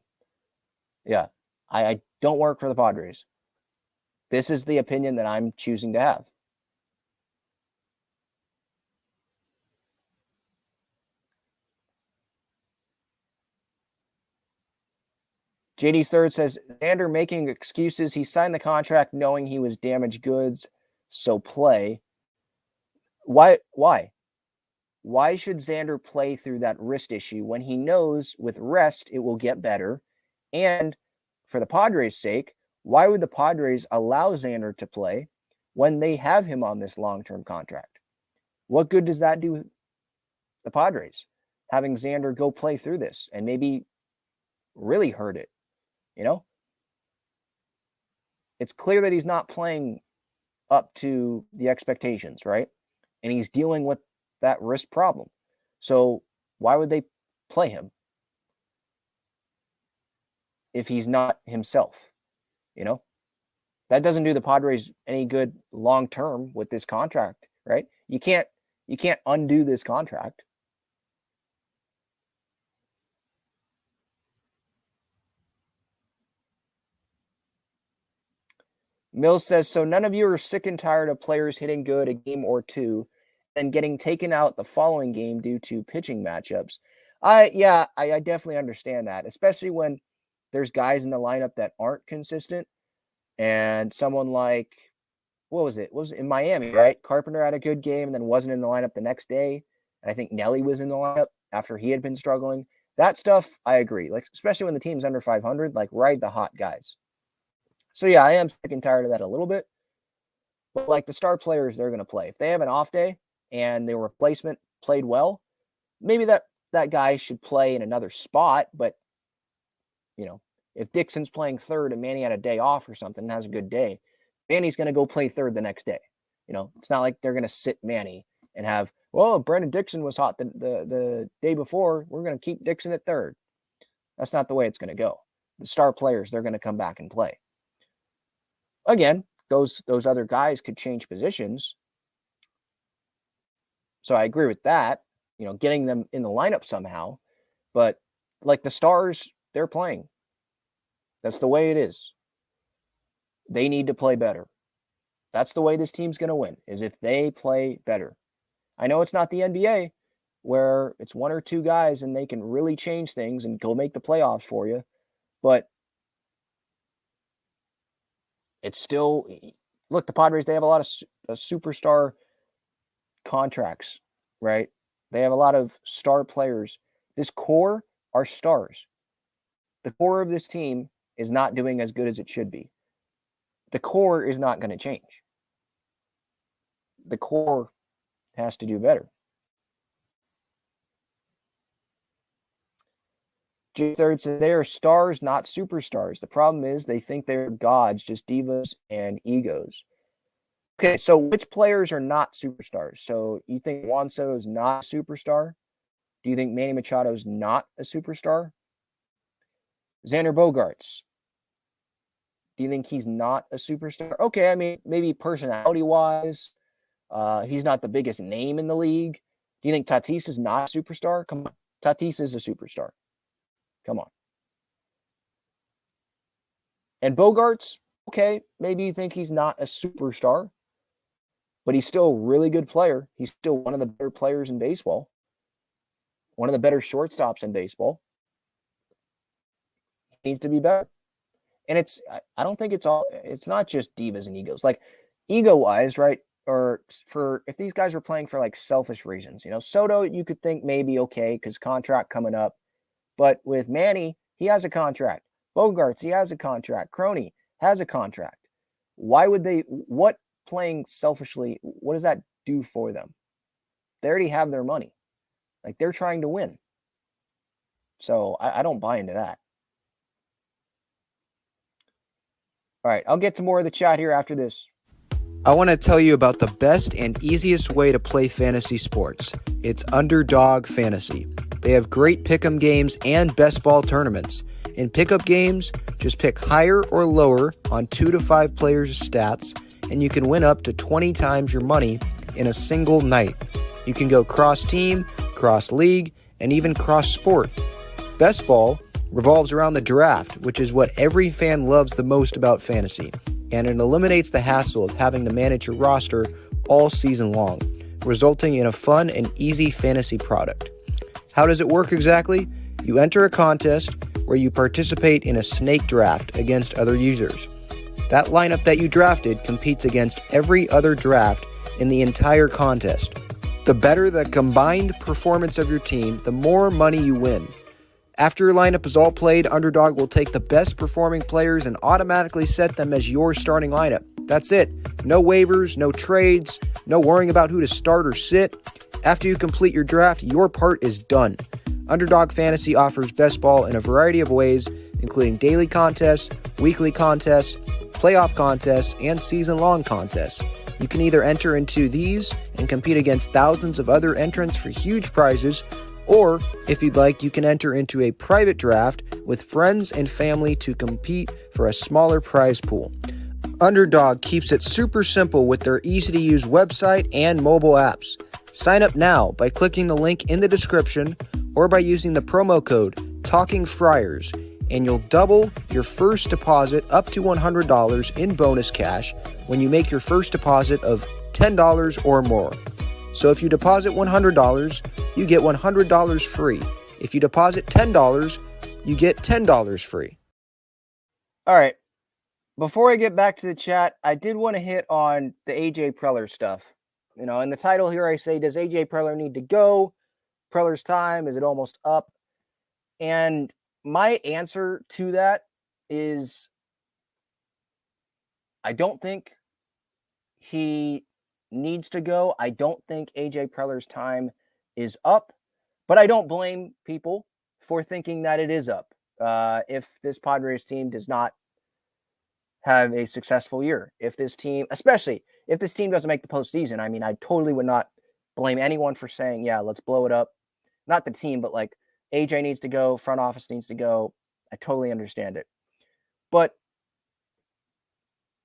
Speaker 2: Yeah, I don't work for the Padres. This is the opinion that I'm choosing to have. JD's Third says, Xander making excuses. He signed the contract knowing he was damaged goods, so play. Why? Why should Xander play through that wrist issue when he knows with rest it will get better? And for the Padres' sake, why would the Padres allow Xander to play when they have him on this long-term contract? What good does that do the Padres, having Xander go play through this and maybe really hurt it? You know, it's clear that he's not playing up to the expectations, right? And he's dealing with that wrist problem. So why would they play him if he's not himself? You know, that doesn't do the Padres any good long term with this contract, right? You can't undo this contract. Mills says, so none of you are sick and tired of players hitting good a game or two and getting taken out the following game due to pitching matchups. I definitely understand that, especially when there's guys in the lineup that aren't consistent. And someone like, what was it? Was in Miami, right? Carpenter had a good game and then wasn't in the lineup the next day. And I think Nelly was in the lineup after he had been struggling. That stuff, I agree. Like, especially when the team's under 500, like ride the hot guys. So yeah, I am sick and tired of that a little bit. But like the star players, they're going to play. If they have an off day and their replacement played well, maybe that guy should play in another spot. But, you know, if Dixon's playing third and Manny had a day off or something and has a good day, Manny's going to go play third the next day. You know, it's not like they're going to sit Manny and have, well, Brendan Dixon was hot the day before. We're going to keep Dixon at third. That's not the way it's going to go. The star players, they're going to come back and play. Again, those other guys could change positions. So I agree with that, you know, getting them in the lineup somehow. But like the stars, they're playing. That's the way it is. They need to play better. That's the way this team's going to win, is if they play better. I know it's not the NBA where it's one or two guys and they can really change things and go make the playoffs for you. But it's still, look, the Padres, they have a lot of superstar contracts, right? They have a lot of star players. This core are stars. The core of this team is not doing as good as it should be. The core is not going to change. The core has to do better. J3rd says they are stars, not superstars. The problem is they think they're gods, just divas and egos. Okay, so which players are not superstars? So you think Juan Soto is not a superstar? Do you think Manny Machado is not a superstar? Xander Bogaerts, do you think he's not a superstar? Okay, I mean, maybe personality-wise, he's not the biggest name in the league. Do you think Tatis is not a superstar? Come on. Tatis is a superstar. Come on. And Bogaerts, okay, maybe you think he's not a superstar, but he's still a really good player. He's still one of the better players in baseball, one of the better shortstops in baseball. He needs to be better. And I don't think it's not just divas and egos. Like, ego-wise, right, or for if these guys were playing for like selfish reasons. Soto, you could think maybe okay because contract coming up. But with Manny, he has a contract. Bogaerts, he has a contract. Crony has a contract. What playing selfishly, what does that do for them? They already have their money. Like, they're trying to win. So I don't buy into that. All right, I'll get to more of the chat here after this.
Speaker 4: I want to tell you about the best and easiest way to play fantasy sports. It's Underdog Fantasy. They have great pick'em games and best ball tournaments. In pickup games, just pick higher or lower on 2 to 5 players' stats, and you can win up to 20 times your money in a single night. You can go cross-team, cross-league, and even cross-sport. Best ball revolves around the draft, which is what every fan loves the most about fantasy, and it eliminates the hassle of having to manage your roster all season long, resulting in a fun and easy fantasy product. How does it work exactly? You enter a contest where you participate in a snake draft against other users. That lineup that you drafted competes against every other draft in the entire contest. The better the combined performance of your team, the more money you win. After your lineup is all played, Underdog will take the best performing players and automatically set them as your starting lineup. That's it. No waivers, no trades, no worrying about who to start or sit. After you complete your draft, your part is done. Underdog Fantasy offers best ball in a variety of ways, including daily contests, weekly contests, playoff contests, and season-long contests. You can either enter into these and compete against thousands of other entrants for huge prizes, or, if you'd like, you can enter into a private draft with friends and family to compete for a smaller prize pool. Underdog keeps it super simple with their easy-to-use website and mobile apps. Sign up now by clicking the link in the description or by using the promo code TALKINGFRIARS, and you'll double your first deposit up to $100 in bonus cash when you make your first deposit of $10 or more. So if you deposit $100, you get $100 free. If you deposit $10, you get $10 free.
Speaker 2: All right. Before I get back to the chat, I did want to hit on the AJ Preller stuff. In the title here I say, does AJ Preller need to go? Preller's time, is it almost up? And my answer to that is I don't think he needs to go. I don't think AJ Preller's time is up, but I don't blame people for thinking that it is up. If this Padres team does not have a successful year, if this team, especially if this team doesn't make the postseason, I mean, I totally would not blame anyone for saying, yeah, let's blow it up. Not the team, but like AJ needs to go, front office needs to go. I totally understand it. But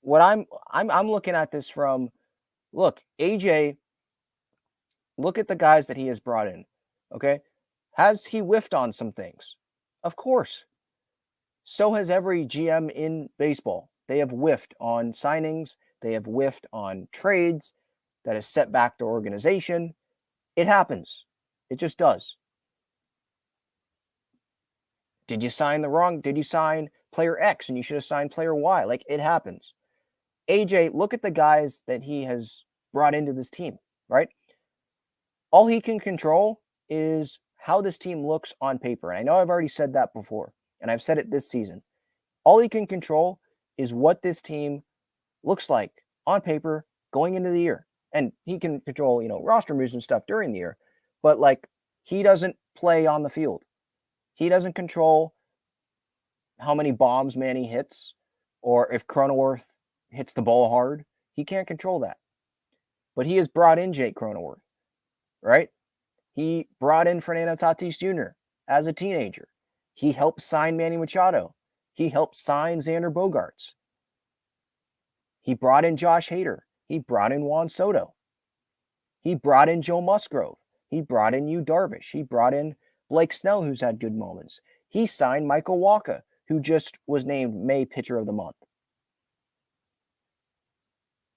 Speaker 2: what I'm looking at this from, look, AJ, look at the guys that he has brought in. Okay. Has he whiffed on some things? Of course. So has every GM in baseball. They have whiffed on signings. They have whiffed on trades that has set back the organization. It happens. It just does. Did you sign player X and you should have signed player Y? Like, it happens. AJ, look at the guys that he has brought into this team, right? All he can control is how this team looks on paper. And I know I've already said that before, and I've said it this season. All he can control is what this team looks like on paper going into the year. And he can control, roster moves and stuff during the year. But, like, he doesn't play on the field. He doesn't control how many bombs Manny hits or if Cronenworth hits the ball hard. He can't control that. But he has brought in Jake Cronenworth, right? He brought in Fernando Tatis Jr. as a teenager. He helped sign Manny Machado. He helped sign Xander Bogaerts. He brought in Josh Hader. He brought in Juan Soto. He brought in Joe Musgrove. He brought in Yu Darvish. He brought in Blake Snell, who's had good moments. He signed Michael Wacha, who just was named May Pitcher of the Month.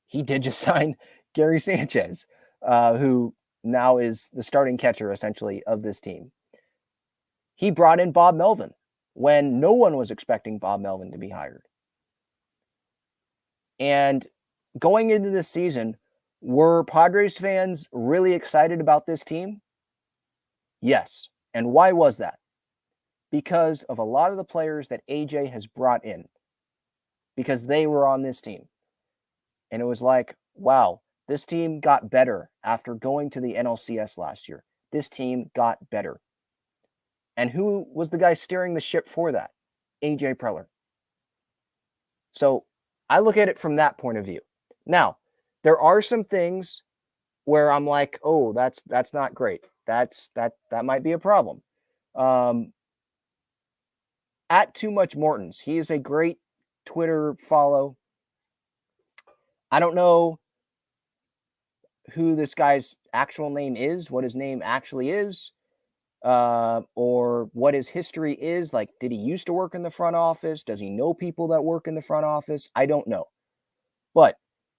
Speaker 2: He did just sign Gary Sanchez, who now is the starting catcher, essentially, of this team. He brought in Bob Melvin when no one was expecting Bob Melvin to be hired. And going into this season, Were Padres fans really excited about this team? Yes. And why was that? Because of a lot of the players that AJ has brought in, because they were on this team. And it was like, wow, this team got better after going to the NLCS last year. This team got better. And who was the guy steering the ship for that? AJ Preller. So I look at it from that point of view. Now, there are some things where I'm like, oh, that's not great. That might be a problem. At Too Much Mortons, he is a great Twitter follow. I don't know who this guy's actual name is, what his name actually is, or what his history is. Like, did he used to work in the front office? Does he know people that work in the front office? I don't know. But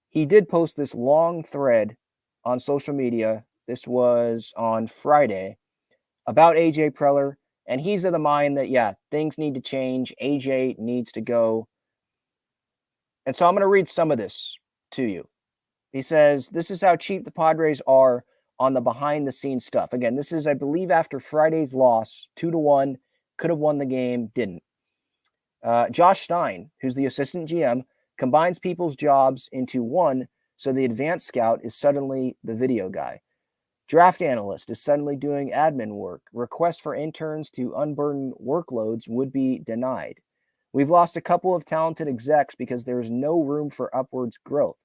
Speaker 2: he did post this long thread on social media. This was on Friday about AJ Preller. And he's of the mind that, yeah, things need to change. AJ needs to go. And so I'm going to read some of this to you. He says, this is how cheap the Padres are on the behind-the-scenes stuff. Again, this is, I believe, after Friday's loss, 2-1, could have won the game, didn't. Josh Stein, who's the assistant GM, combines people's jobs into one, so the advanced scout is suddenly the video guy. Draft analyst is suddenly doing admin work. Requests for interns to unburden workloads would be denied. We've lost a couple of talented execs because there is no room for upwards growth.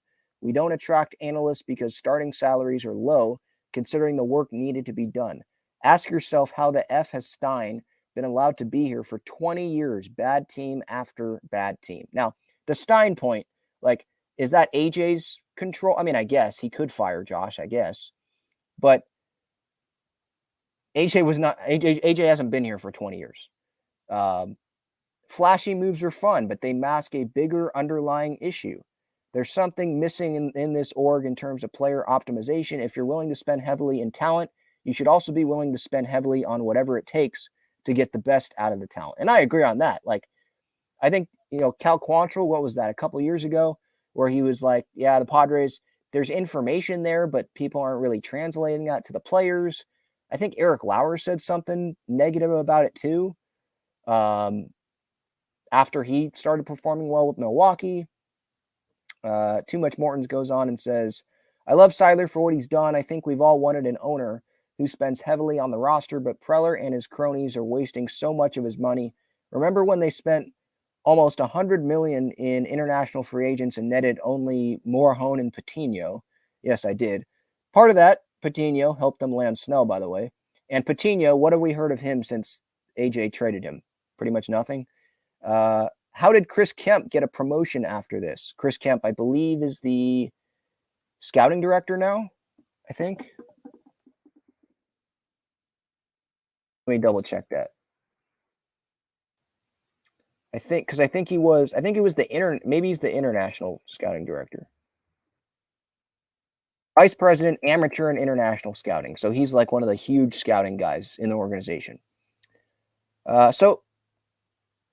Speaker 2: We don't attract analysts because starting salaries are low, considering the work needed to be done. Ask yourself how the F has Stein been allowed to be here for 20 years, bad team after bad team. Now, the Stein point, like, is that AJ's control? I mean, I guess he could fire Josh, I guess. But AJ hasn't been here for 20 years. Flashy moves are fun, but they mask a bigger underlying issue. There's something missing in this org in terms of player optimization. If you're willing to spend heavily in talent, you should also be willing to spend heavily on whatever it takes to get the best out of the talent. And I agree on that. Like, I think, Cal Quantrill, what was that, a couple years ago, where he was like, yeah, the Padres, there's information there, but people aren't really translating that to the players. I think Eric Lauer said something negative about it too. After he started performing well with Milwaukee. Too Much Mortons goes on and says, I love Seidler for what he's done. I think we've all wanted an owner who spends heavily on the roster, but Preller and his cronies are wasting so much of his money. Remember when they spent almost $100 million in international free agents and netted only Morahone and Patino? Yes, I did. Part of that, Patino helped them land Snell, by the way. And Patino, what have we heard of him since AJ traded him? Pretty much nothing. How did Chris Kemp get a promotion after this? Chris Kemp, I believe, is the scouting director now, I think. Let me double check that. I think he was maybe he's the international scouting director. Vice president, amateur and international scouting. So he's like one of the huge scouting guys in the organization. So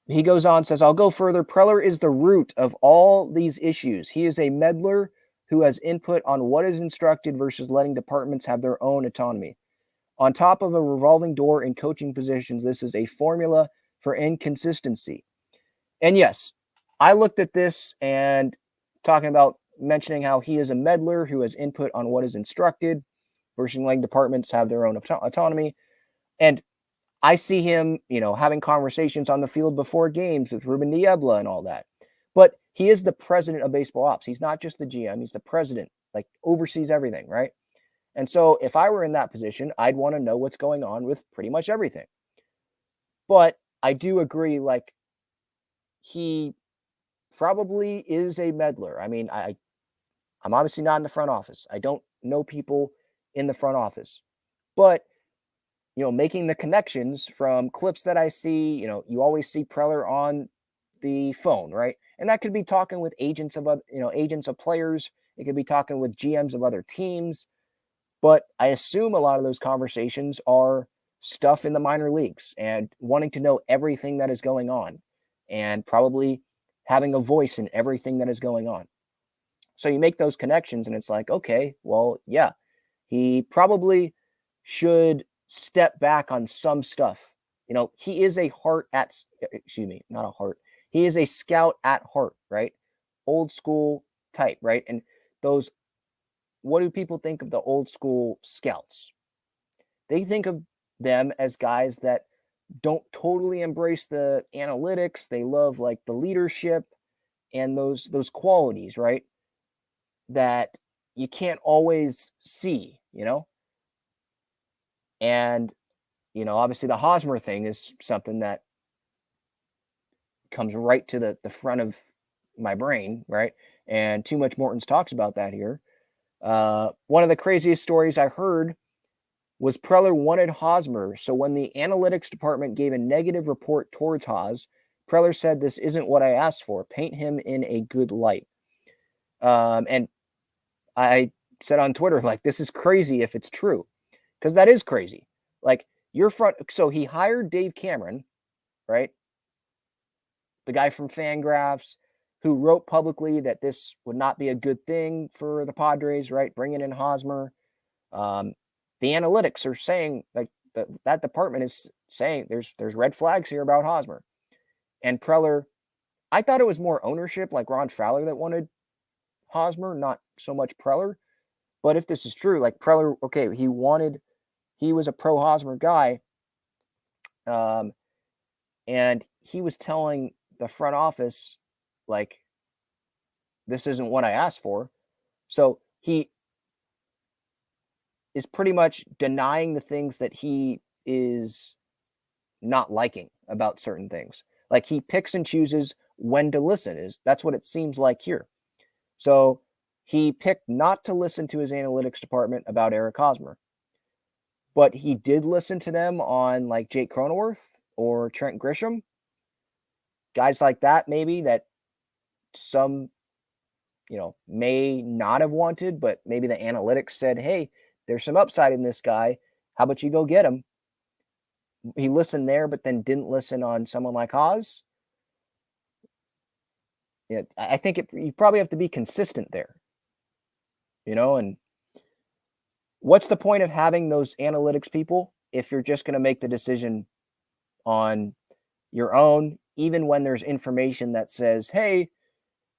Speaker 2: he goes on, says, I'll go further. Preller is the root of all these issues. He is a meddler who has input on what is instructed versus letting departments have their own autonomy. On top of a revolving door in coaching positions, this is a formula for inconsistency. And yes, I looked at this and talking about mentioning how he is a meddler who has input on what is instructed versus letting departments have their own autonomy. And I see him, having conversations on the field before games with Ruben Niebla and all that. But he is the president of baseball ops. He's not just the GM. He's the president, like oversees everything, right? And so if I were in that position, I'd want to know what's going on with pretty much everything. But I do agree, like, he probably is a meddler. I mean, I'm obviously not in the front office. I don't know people in the front office. But making the connections from clips that I see, you always see Preller on the phone, right? And that could be talking with agents of players. It could be talking with GMs of other teams. But I assume a lot of those conversations are stuff in the minor leagues and wanting to know everything that is going on and probably having a voice in everything that is going on. So you make those connections and it's like, okay, well, yeah, he probably should step back on some stuff. You know, he is a not a heart. He is a scout at heart, right? Old school type, right? And those, what do people think of the old school scouts? They think of them as guys that don't totally embrace the analytics. They love like the leadership and those qualities, right? That you can't always see, you know? And, you know, obviously the Hosmer thing is something that comes right to the front of my brain, right? And Too Much Morton's talks about that here. One of the craziest stories I heard was Preller wanted Hosmer. So when the analytics department gave a negative report towards Hos, Preller said, "This isn't what I asked for. Paint him in a good light." And I said on Twitter, like, this is crazy if it's true, because that is crazy. Like, so he hired Dave Cameron, right? The guy from Fangraphs, who wrote publicly that this would not be a good thing for the Padres, right? Bringing in Hosmer. The analytics are saying, like, that department is saying there's red flags here about Hosmer. And Preller, I thought it was more ownership, like Ron Fowler, that wanted Hosmer, not so much Preller. But if this is true, like Preller, okay, he was a pro Hosmer guy. And he was telling the front office, like, this isn't what I asked for. So he is pretty much denying the things that he is not liking about certain things. Like, he picks and chooses when to listen. That's what it seems like here. So he picked not to listen to his analytics department about Eric Hosmer, but he did listen to them on like Jake Cronenworth or Trent Grisham, guys like that, maybe that some, you know, may not have wanted, but maybe the analytics said, hey, there's some upside in this guy. How about you go get him? He listened there, but then didn't listen on someone like Hos. Yeah, I think you probably have to be consistent there, you know, and what's the point of having those analytics people if you're just going to make the decision on your own, even when there's information that says, hey,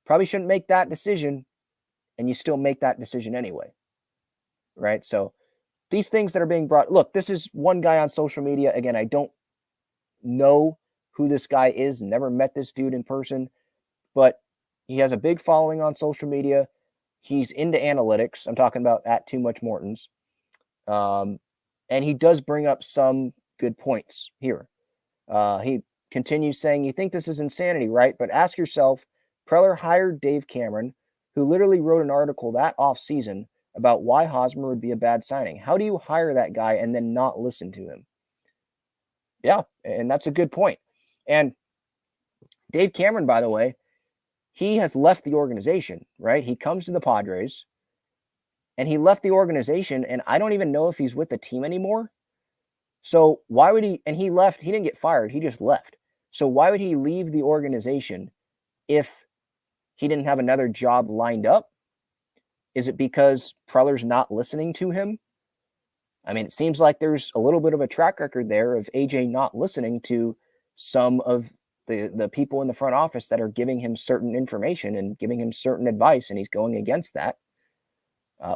Speaker 2: probably shouldn't make that decision, and you still make that decision anyway, right? So these things that are being brought, look, this is one guy on social media. Again, I don't know who this guy is, never met this dude in person, but he has a big following on social media. He's into analytics. I'm talking about at Too Much Morton's. And he does bring up some good points here. He continues saying, you think this is insanity, right? But ask yourself, Preller hired Dave Cameron, who literally wrote an article that offseason about why Hosmer would be a bad signing. How do you hire that guy and then not listen to him? Yeah, and that's a good point. And Dave Cameron, by the way, he has left the organization, right? He comes to the Padres, and he left the organization, and I don't even know if he's with the team anymore. So why would he, and he left, he didn't get fired, he just left. So why would he leave the organization if he didn't have another job lined up? Is it because Preller's not listening to him? I mean, it seems like there's a little bit of a track record there of AJ not listening to some of the people in the front office that are giving him certain information and giving him certain advice, and he's going against that,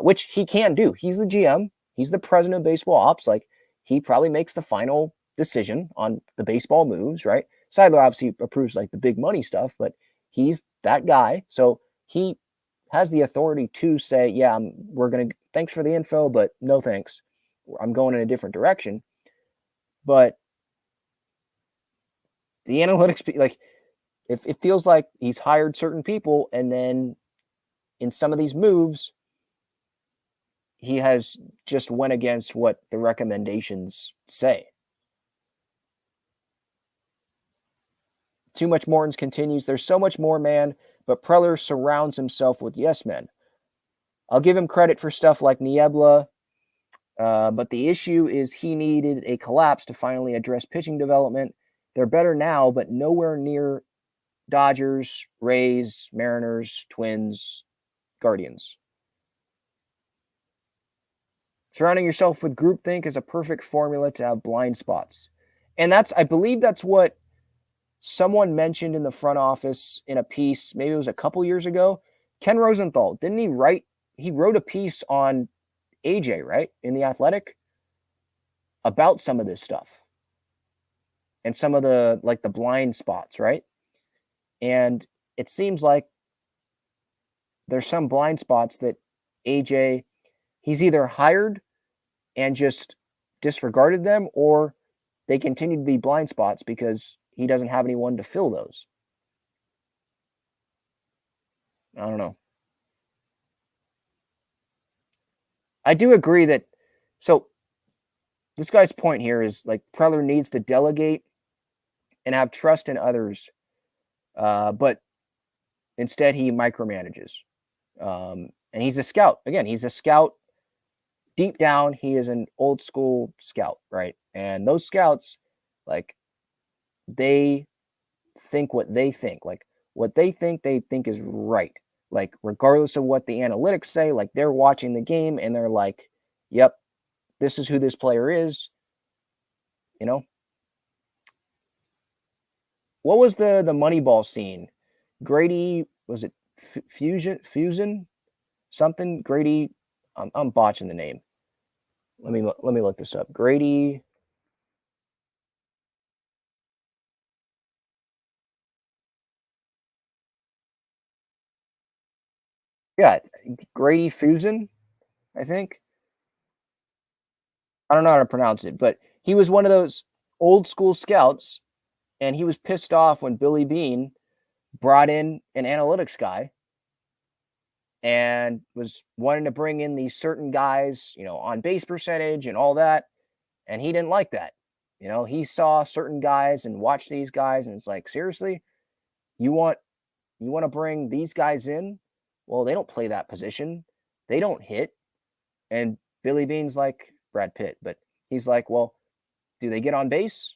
Speaker 2: which he can do. He's the GM. He's the president of baseball ops. Like, he probably makes the final decision on the baseball moves, right? Seidler obviously approves like the big money stuff, but he's that guy. So he has the authority to say, yeah, thanks for the info, but no thanks. I'm going in a different direction. But the analytics, like, if it feels like he's hired certain people, and then in some of these moves, he has just went against what the recommendations say. Too Much Morton's continues, there's so much more, man, but Preller surrounds himself with yes men. I'll give him credit for stuff like Niebla, but the issue is he needed a collapse to finally address pitching development. They're better now, but nowhere near Dodgers, Rays, Mariners, Twins, Guardians. Surrounding yourself with groupthink is a perfect formula to have blind spots. And I believe that's what someone mentioned in the front office in a piece, maybe it was a couple years ago. Ken Rosenthal, didn't he write? He wrote a piece on AJ, right, in The Athletic about some of this stuff and some of the blind spots, right? And it seems like there's some blind spots that AJ, he's either hired and just disregarded them, or they continue to be blind spots because he doesn't have anyone to fill those. I don't know. I do agree that, so this guy's point here is like Preller needs to delegate and have trust in others, but instead he micromanages. And he's a scout. Again, he's a scout. Deep down, he is an old school scout, right? And those scouts, like, they think what they think. Like, what they think is right. Like, regardless of what the analytics say, like, they're watching the game and they're like, yep, this is who this player is. You know? What was the Moneyball scene? Grady, was it Fusion? Something? Grady, I'm botching the name. Let me look this up. Grady. Yeah, Grady Fusion, I think. I don't know how to pronounce it, but he was one of those old school scouts, and he was pissed off when Billy Beane brought in an analytics guy and was wanting to bring in these certain guys, on base percentage and all that. And he didn't like that. He saw certain guys and watched these guys, and it's like, seriously, you want to bring these guys in? Well, they don't play that position. They don't hit. And Billy Beane's like Brad Pitt, but he's like, well, do they get on base?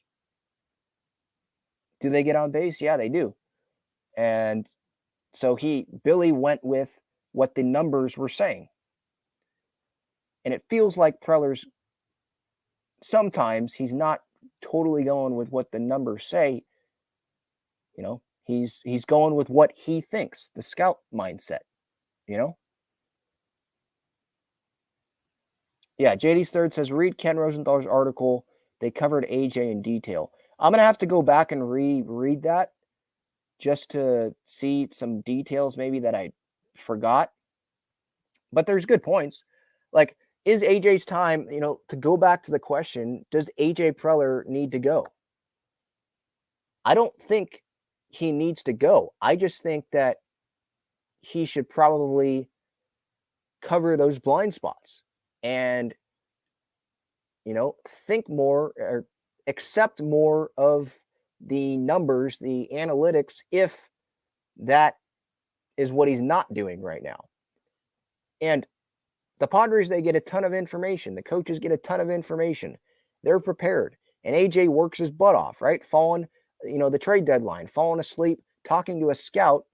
Speaker 2: Do they get on base? Yeah, they do. And so Billy went with what the numbers were saying. And it feels like Preller's, sometimes he's not totally going with what the numbers say. He's going with what he thinks, the scout mindset, Yeah, JD's Third says, read Ken Rosenthal's article. They covered AJ in detail. I'm going to have to go back and reread that just to see some details maybe that I forgot. But there's good points. Like, is AJ's time, to go back to the question, does AJ Preller need to go? I don't think he needs to go. I just think that he should probably cover those blind spots and, think more or accept more of the numbers, the analytics, if that is what he's not doing right now. And the Padres, they get a ton of information. The coaches get a ton of information. They're prepared. And AJ works his butt off, right? Falling, the trade deadline, falling asleep, talking to a scout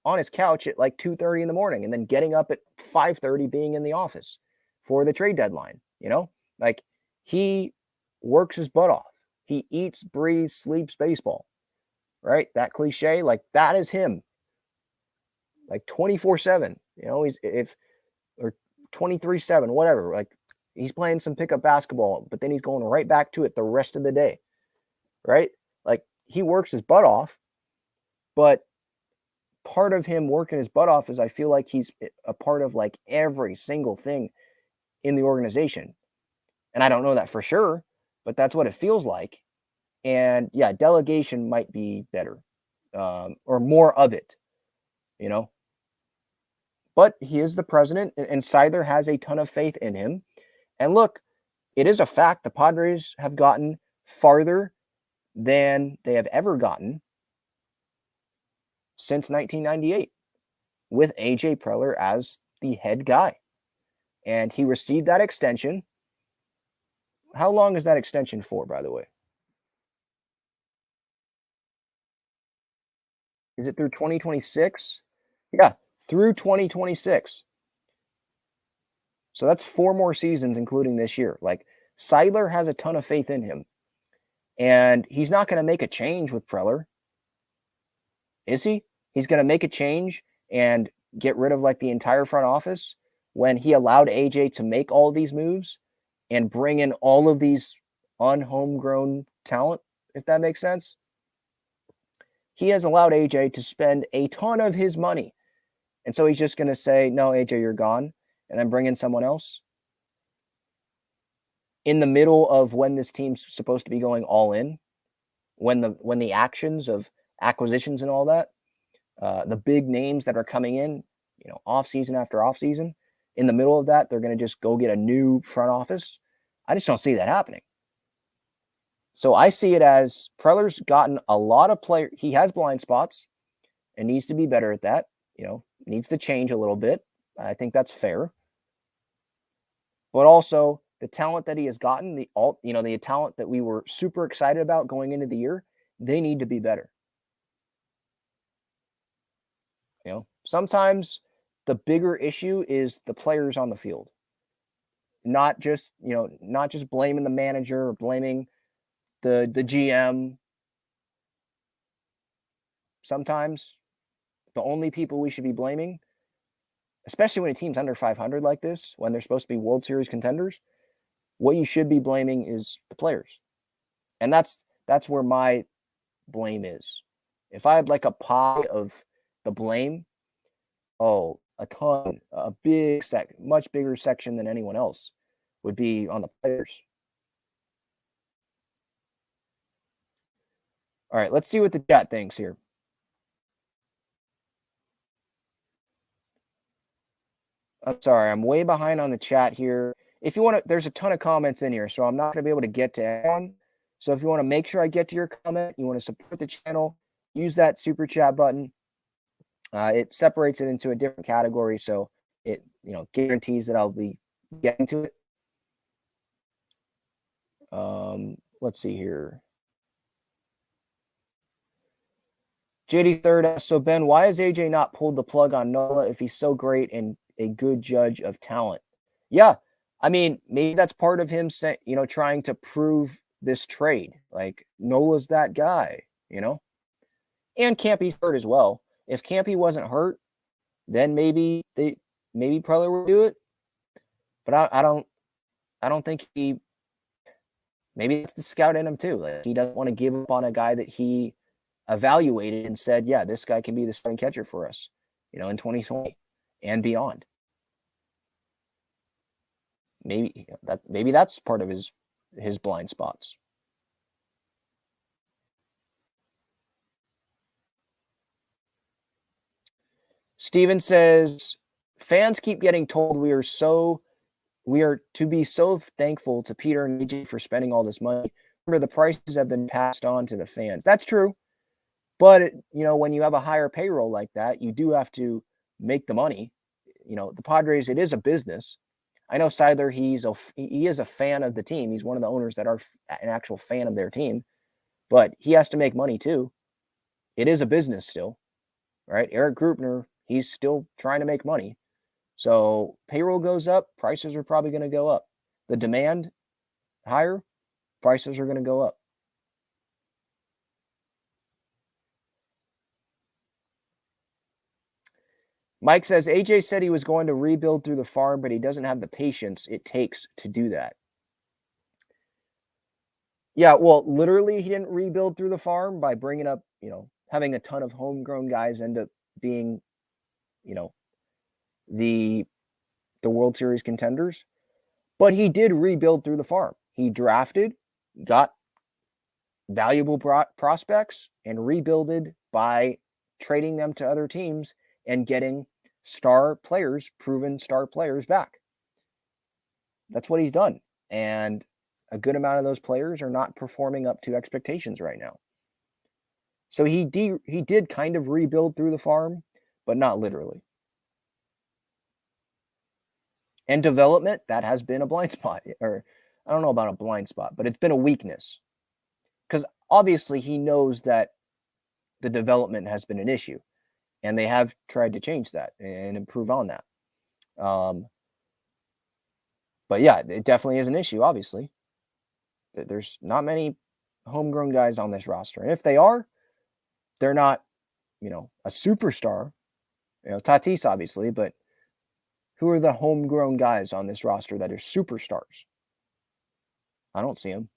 Speaker 2: on his couch at like 2:30 in the morning, and then getting up at 5:30, being in the office for the trade deadline. Like, he works his butt off. He eats, breathes, sleeps baseball, right? That cliche, like, that is him. Like 24/7, or 23/7, whatever. Like, he's playing some pickup basketball, but then he's going right back to it the rest of the day, right? Like, he works his butt off, but part of him working his butt off is I feel like he's a part of like every single thing in the organization. And I don't know that for sure, but that's what it feels like. And yeah, delegation might be better, or more of it, But he is the president, and Seidler has a ton of faith in him. And look, it is a fact the Padres have gotten farther than they have ever gotten since 1998 with AJ Preller as the head guy. And he received that extension. How long is that extension for, by the way? Is it through 2026? Yeah, through 2026. So that's 4 more seasons, including this year. Like, Seidler has a ton of faith in him. And he's not going to make a change with Preller. Is he? He's going to make a change and get rid of like the entire front office when he allowed AJ to make all these moves and bring in all of these unhomegrown talent, if that makes sense. He has allowed AJ to spend a ton of his money. And so he's just going to say, no, AJ, you're gone, and then bring in someone else in the middle of when this team's supposed to be going all in, when the actions of acquisitions and all that, the big names that are coming in, off season after off season, in the middle of that, they're going to just go get a new front office. I just don't see that happening. So I see it as Preller's gotten a lot of players. He has blind spots and needs to be better at that. Needs to change a little bit. I think that's fair. But also the talent that he has gotten, the talent that we were super excited about going into the year, they need to be better. Sometimes the bigger issue is the players on the field. Not just blaming the manager or blaming the GM. Sometimes the only people we should be blaming, especially when a team's under 500 like this, when they're supposed to be World Series contenders, what you should be blaming is the players. And that's where my blame is. If I had like a pie of the blame, a big much bigger section than anyone else would be on the players. All right, let's see what the chat thinks here. I'm sorry, I'm way behind on the chat here. If you want to, there's a ton of comments in here, so I'm not going to be able to get to everyone. So if you want to make sure I get to your comment, you want to support the channel, use that super chat button. It separates it into a different category, so it guarantees that I'll be getting to it. Let's see here. JD Third asks, so Ben, why has AJ not pulled the plug on Nola if he's so great and a good judge of talent? Yeah, I mean, maybe that's part of him trying to prove this trade. Like, Nola's that guy, And Campy's hurt as well. If Campy wasn't hurt, then maybe Preller would do it. But I don't think maybe it's the scout in him too. Like, he doesn't want to give up on a guy that he evaluated and said, yeah, this guy can be the starting catcher for us, in 2020 and beyond. Maybe that's part of his blind spots. Steven says, fans keep getting told we are to be so thankful to Peter and AJ for spending all this money. Remember, the prices have been passed on to the fans. That's true. But, when you have a higher payroll like that, you do have to make the money. The Padres, it is a business. I know Seidler, he is a fan of the team. He's one of the owners that are an actual fan of their team. But he has to make money too. It is a business still, right? Eric Grupner, he's still trying to make money. So payroll goes up, prices are probably going to go up. The demand higher, prices are going to go up. Mike says, AJ said he was going to rebuild through the farm, but he doesn't have the patience it takes to do that. Yeah, well, literally, he didn't rebuild through the farm by bringing up, having a ton of homegrown guys end up being, the World Series contenders. But he did rebuild through the farm. He drafted, got valuable prospects, and rebuilded by trading them to other teams and getting proven star players back. That's what he's done. And a good amount of those players are not performing up to expectations right now. So he did kind of rebuild through the farm, but not literally. And development, that has been a blind spot. Or I don't know about a blind spot, but it's been a weakness. Because obviously he knows that the development has been an issue. And they have tried to change that and improve on that. But yeah, it definitely is an issue, obviously. There's not many homegrown guys on this roster. And if they are, they're not, a superstar. Tatis, obviously, but who are the homegrown guys on this roster that are superstars? I don't see them.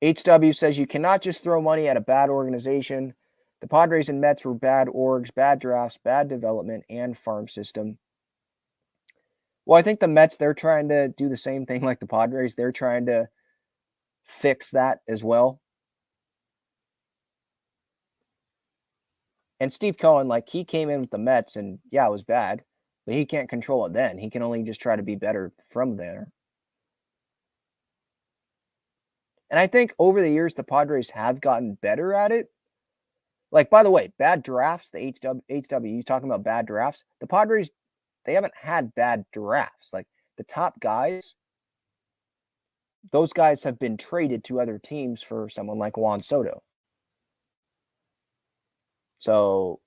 Speaker 2: HW says you cannot just throw money at a bad organization. The Padres and Mets were bad orgs, bad drafts, bad development, and farm system. Well, I think the Mets, they're trying to do the same thing like the Padres. They're trying to fix that as well. And Steve Cohen, he came in with the Mets and, yeah, it was bad, but he can't control it then. He can only just try to be better from there. And I think over the years, the Padres have gotten better at it. By the way, bad drafts, the HW, you talking about bad drafts? The Padres, they haven't had bad drafts. The top guys, those guys have been traded to other teams for someone like Juan Soto. So,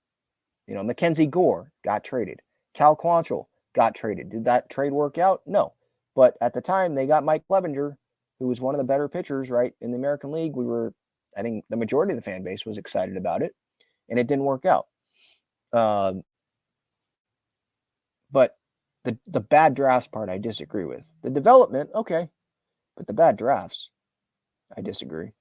Speaker 2: Mackenzie Gore got traded. Cal Quantrill got traded. Did that trade work out? No. But at the time, they got Mike Clevenger, who was one of the better pitchers, right, in the American League. I think the majority of the fan base was excited about it, and it didn't work out. But the bad drafts part, I disagree with. The development, okay, but the bad drafts, I disagree.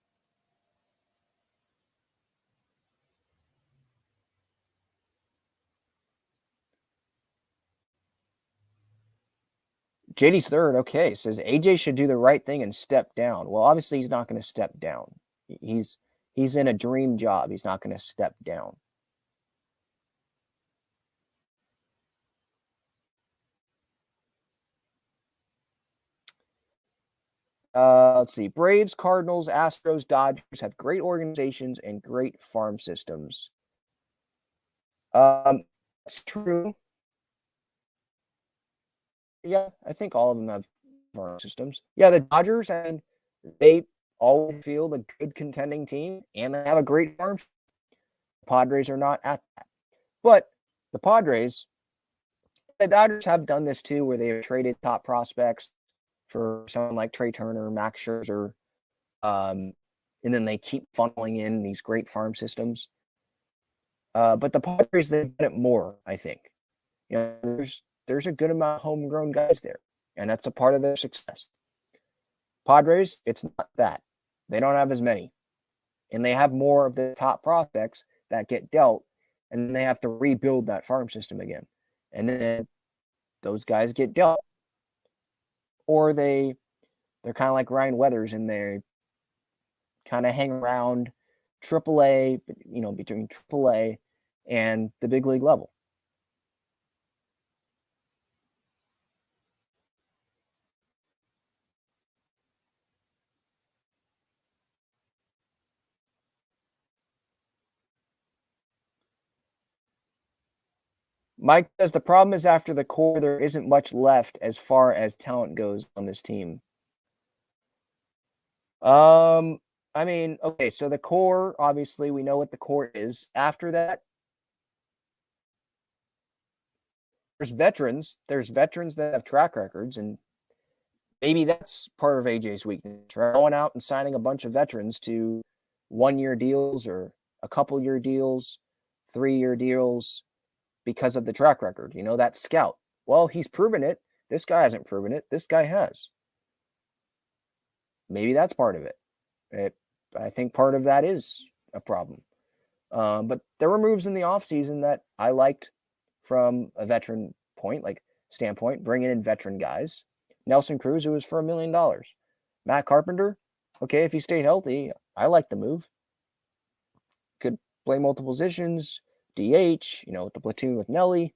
Speaker 2: JD's third, okay, says AJ should do the right thing and step down. Well, obviously he's not going to step down. He's in a dream job. He's not going to step down. Let's see. Braves, Cardinals, Astros, Dodgers have great organizations and great farm systems. That's true. Yeah, I think all of them have farm systems. Yeah, the Dodgers, and they always field a good contending team, and they have a great farm. The Padres are not at that. But the Padres, the Dodgers have done this too, where they have traded top prospects for someone like Trey Turner, Max Scherzer, and then they keep funneling in these great farm systems. But the Padres, they've done it more, I think. There's a good amount of homegrown guys there, and that's a part of their success. Padres, it's not that. They don't have as many, and they have more of the top prospects that get dealt, and then they have to rebuild that farm system again. And then those guys get dealt. Or they're kind of like Ryan Weathers, and they kind of hang around AAA, between AAA and the big league level. Mike says the problem is after the core, there isn't much left as far as talent goes on this team. Okay, so the core, obviously, we know what the core is. After that, there's veterans. There's veterans that have track records, and maybe that's part of AJ's weakness. Going out and signing a bunch of veterans to 1-year deals or a couple-year deals, 3-year deals, because of the track record. That scout. Well, he's proven it. This guy hasn't proven it. This guy has. Maybe that's part of it. I think part of that is a problem. But there were moves in the offseason that I liked from a veteran standpoint, bringing in veteran guys. Nelson Cruz, who was for $1 million. Matt Carpenter, okay, if he stayed healthy, I like the move. Could play multiple positions, DH, with the platoon with Nelly.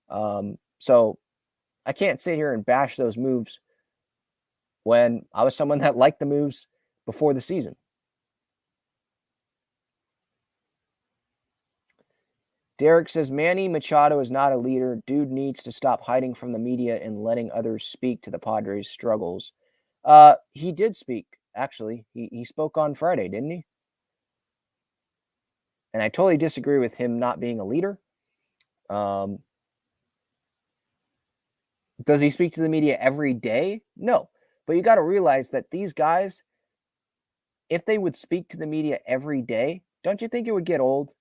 Speaker 2: So I can't sit here and bash those moves when I was someone that liked the moves before the season. Derek says, Manny Machado is not a leader. Dude needs to stop hiding from the media and letting others speak to the Padres' struggles. He did speak, actually. He spoke on Friday, didn't he? And I totally disagree with him not being a leader. Does he speak to the media every day? No. But you got to realize that these guys, if they would speak to the media every day, don't you think it would get old?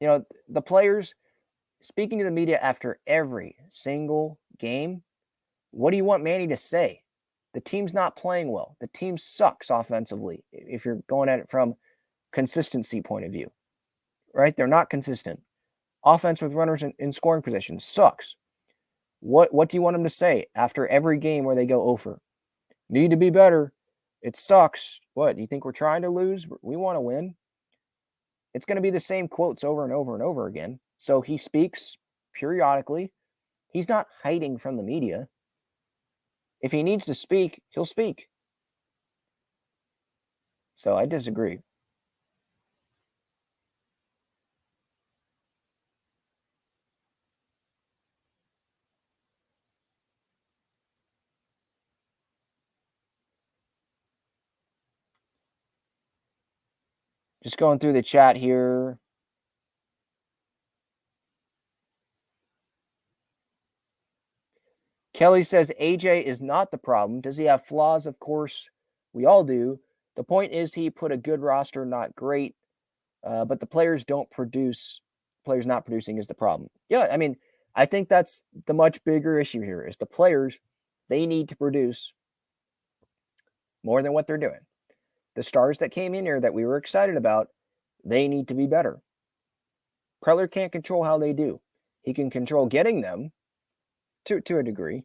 Speaker 2: You know, the players speaking to the media after every single game, what do you want Manny to say? The team's not playing well. The team sucks offensively if you're going at it from consistency point of view, right? They're not consistent. Offense with runners in scoring position sucks. What do you want them to say after every game where they go over? Need to be better. It sucks. What, you think we're trying to lose? We want to win. It's going to be the same quotes over and over and over again. So he speaks periodically. He's not hiding from the media. If he needs to speak, he'll speak. So I disagree. Just going through the chat here. Kelly says AJ is not the problem. Does he have flaws? Of course, we all do. The point is he put a good roster, not great. But the players don't produce. Players not producing is the problem. Yeah, I mean, I think that's the much bigger issue here is the players, they need to produce more than what they're doing. The stars that came in here that we were excited about, they need to be better. Preller can't control how they do. He can control getting them to a degree,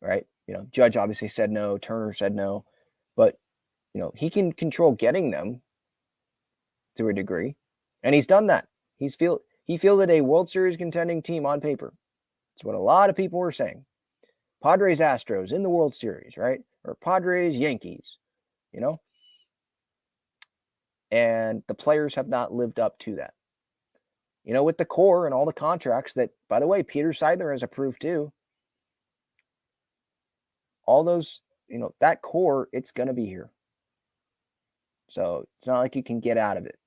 Speaker 2: right? You know, Judge obviously said no, Turner said no, but, you know, he can control getting them to a degree, and he's done that. He fielded a World Series contending team on paper. That's what a lot of people were saying. Padres Astros in the World Series, right? Or Padres Yankees, you know? And the players have not lived up to that. You know, with the core and all the contracts that, by the way, Peter Seidler has approved too. All those, you know, that core, it's going to be here. So it's not like you can get out of it.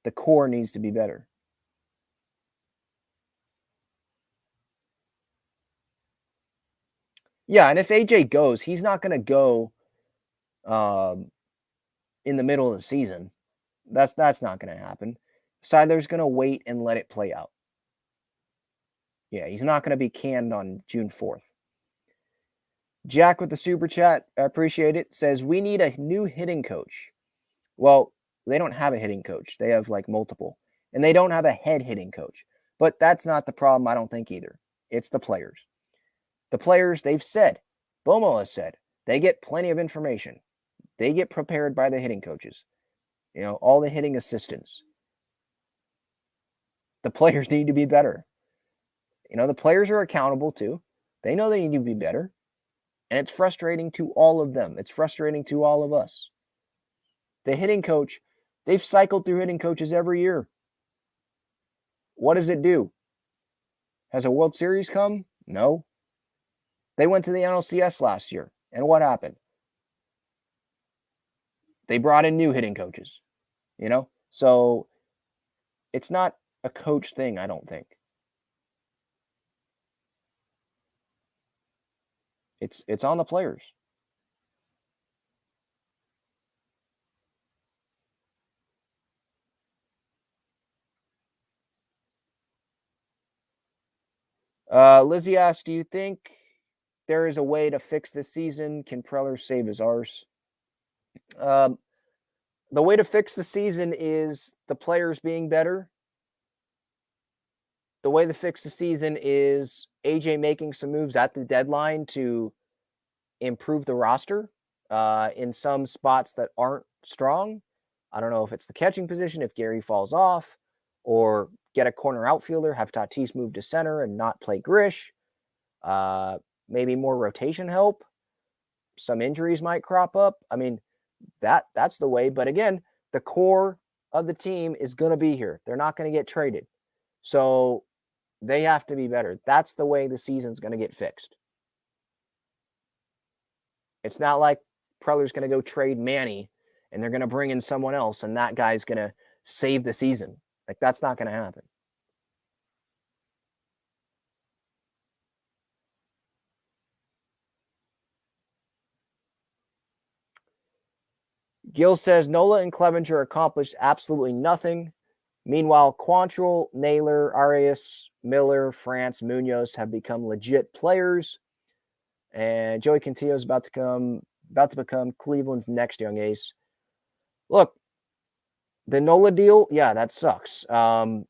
Speaker 2: The core needs to be better. Yeah, and if AJ goes, he's not going to go in the middle of the season. That's not going to happen. Seidler's going to wait and let it play out. Yeah, he's not going to be canned on June 4th. Jack with the super chat, I appreciate it, says, we need a new hitting coach. Well, they don't have a hitting coach. They have like multiple. And they don't have a head hitting coach. But that's not the problem, I don't think either. It's the players. The players, they've said, Bomo has said, they get plenty of information. They get prepared by the hitting coaches. You know, all the hitting assistants. The players need to be better. You know, the players are accountable too. They know they need to be better. And it's frustrating to all of them. It's frustrating to all of us. The hitting coach, they've cycled through hitting coaches every year. What does it do? Has a World Series come? No. They went to the NLCS last year. And what happened? They brought in new hitting coaches. You know? So it's not a coach thing, I don't think. It's on the players. Lizzie asked, do you think there is a way to fix this season? Can Preller save his arse? The way to fix the season is the players being better. The way to fix the season is AJ making some moves at the deadline to improve the roster in some spots that aren't strong. I don't know if it's the catching position, if Gary falls off, or get a corner outfielder, have Tatis move to center and not play Grish. Maybe more rotation help. Some injuries might crop up. I mean, that's the way. But again, the core of the team is going to be here. They're not going to get traded. So they have to be better. That's the way the season's going to get fixed. It's not like Preller's going to go trade Manny and they're going to bring in someone else and that guy's going to save the season. Like, that's not going to happen. Gil says Nola and Clevenger accomplished absolutely nothing. Meanwhile, Quantrill, Naylor, Arias, Miller, France, Munoz have become legit players. And Joey Cantillo is about to become Cleveland's next young ace. Look, the Nola deal, yeah, that sucks. I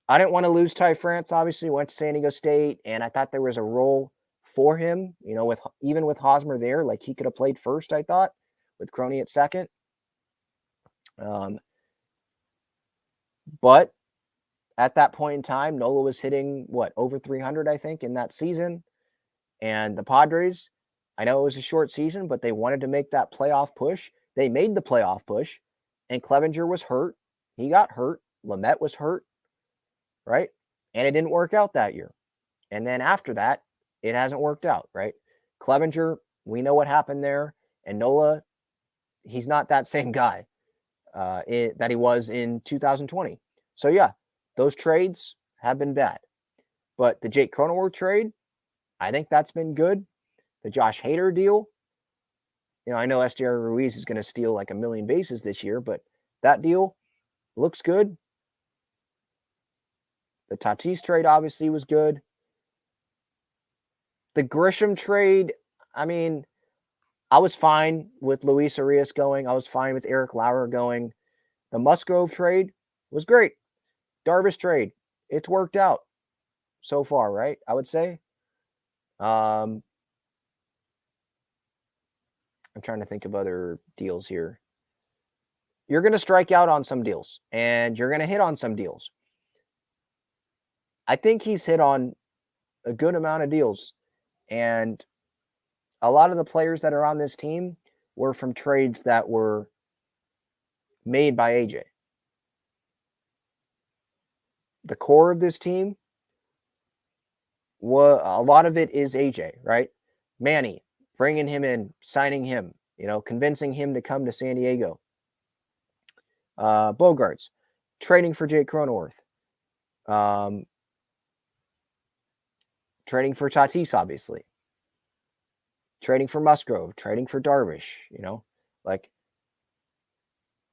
Speaker 2: didn't want to lose Ty France, obviously. Went to San Diego State, and I thought there was a role for him, even with Hosmer there. Like, he could have played first, I thought, with Crony at second. But at that point in time, Nola was hitting, over 300, I think, in that season. And the Padres, I know it was a short season, but they wanted to make that playoff push. They made the playoff push, and Clevenger was hurt. He got hurt. Lamet was hurt, right? And it didn't work out that year. And then after that, it hasn't worked out, right? Clevenger, we know what happened there. And Nola, he's not that same guy that he was in 2020. So, yeah, those trades have been bad. But the Jake Cronenworth trade, I think that's been good. The Josh Hader deal, I know Estier Ruiz is going to steal like 1 million bases this year, but that deal looks good. The Tatis trade obviously was good. The Grisham trade, I mean, I was fine with Luis Arias going. I was fine with Eric Lauer going. The Musgrove trade was great. Darvish trade, it's worked out so far, right? I would say. I'm trying to think of other deals here. You're going to strike out on some deals, and you're going to hit on some deals. I think he's hit on a good amount of deals, and a lot of the players that are on this team were from trades that were made by AJ. The core of this team, a lot of it is AJ, right? Manny, bringing him in, signing him, convincing him to come to San Diego. Bogaerts, trading for Jake Cronenworth. Trading for Tatis, obviously. Trading for Musgrove, trading for Darvish,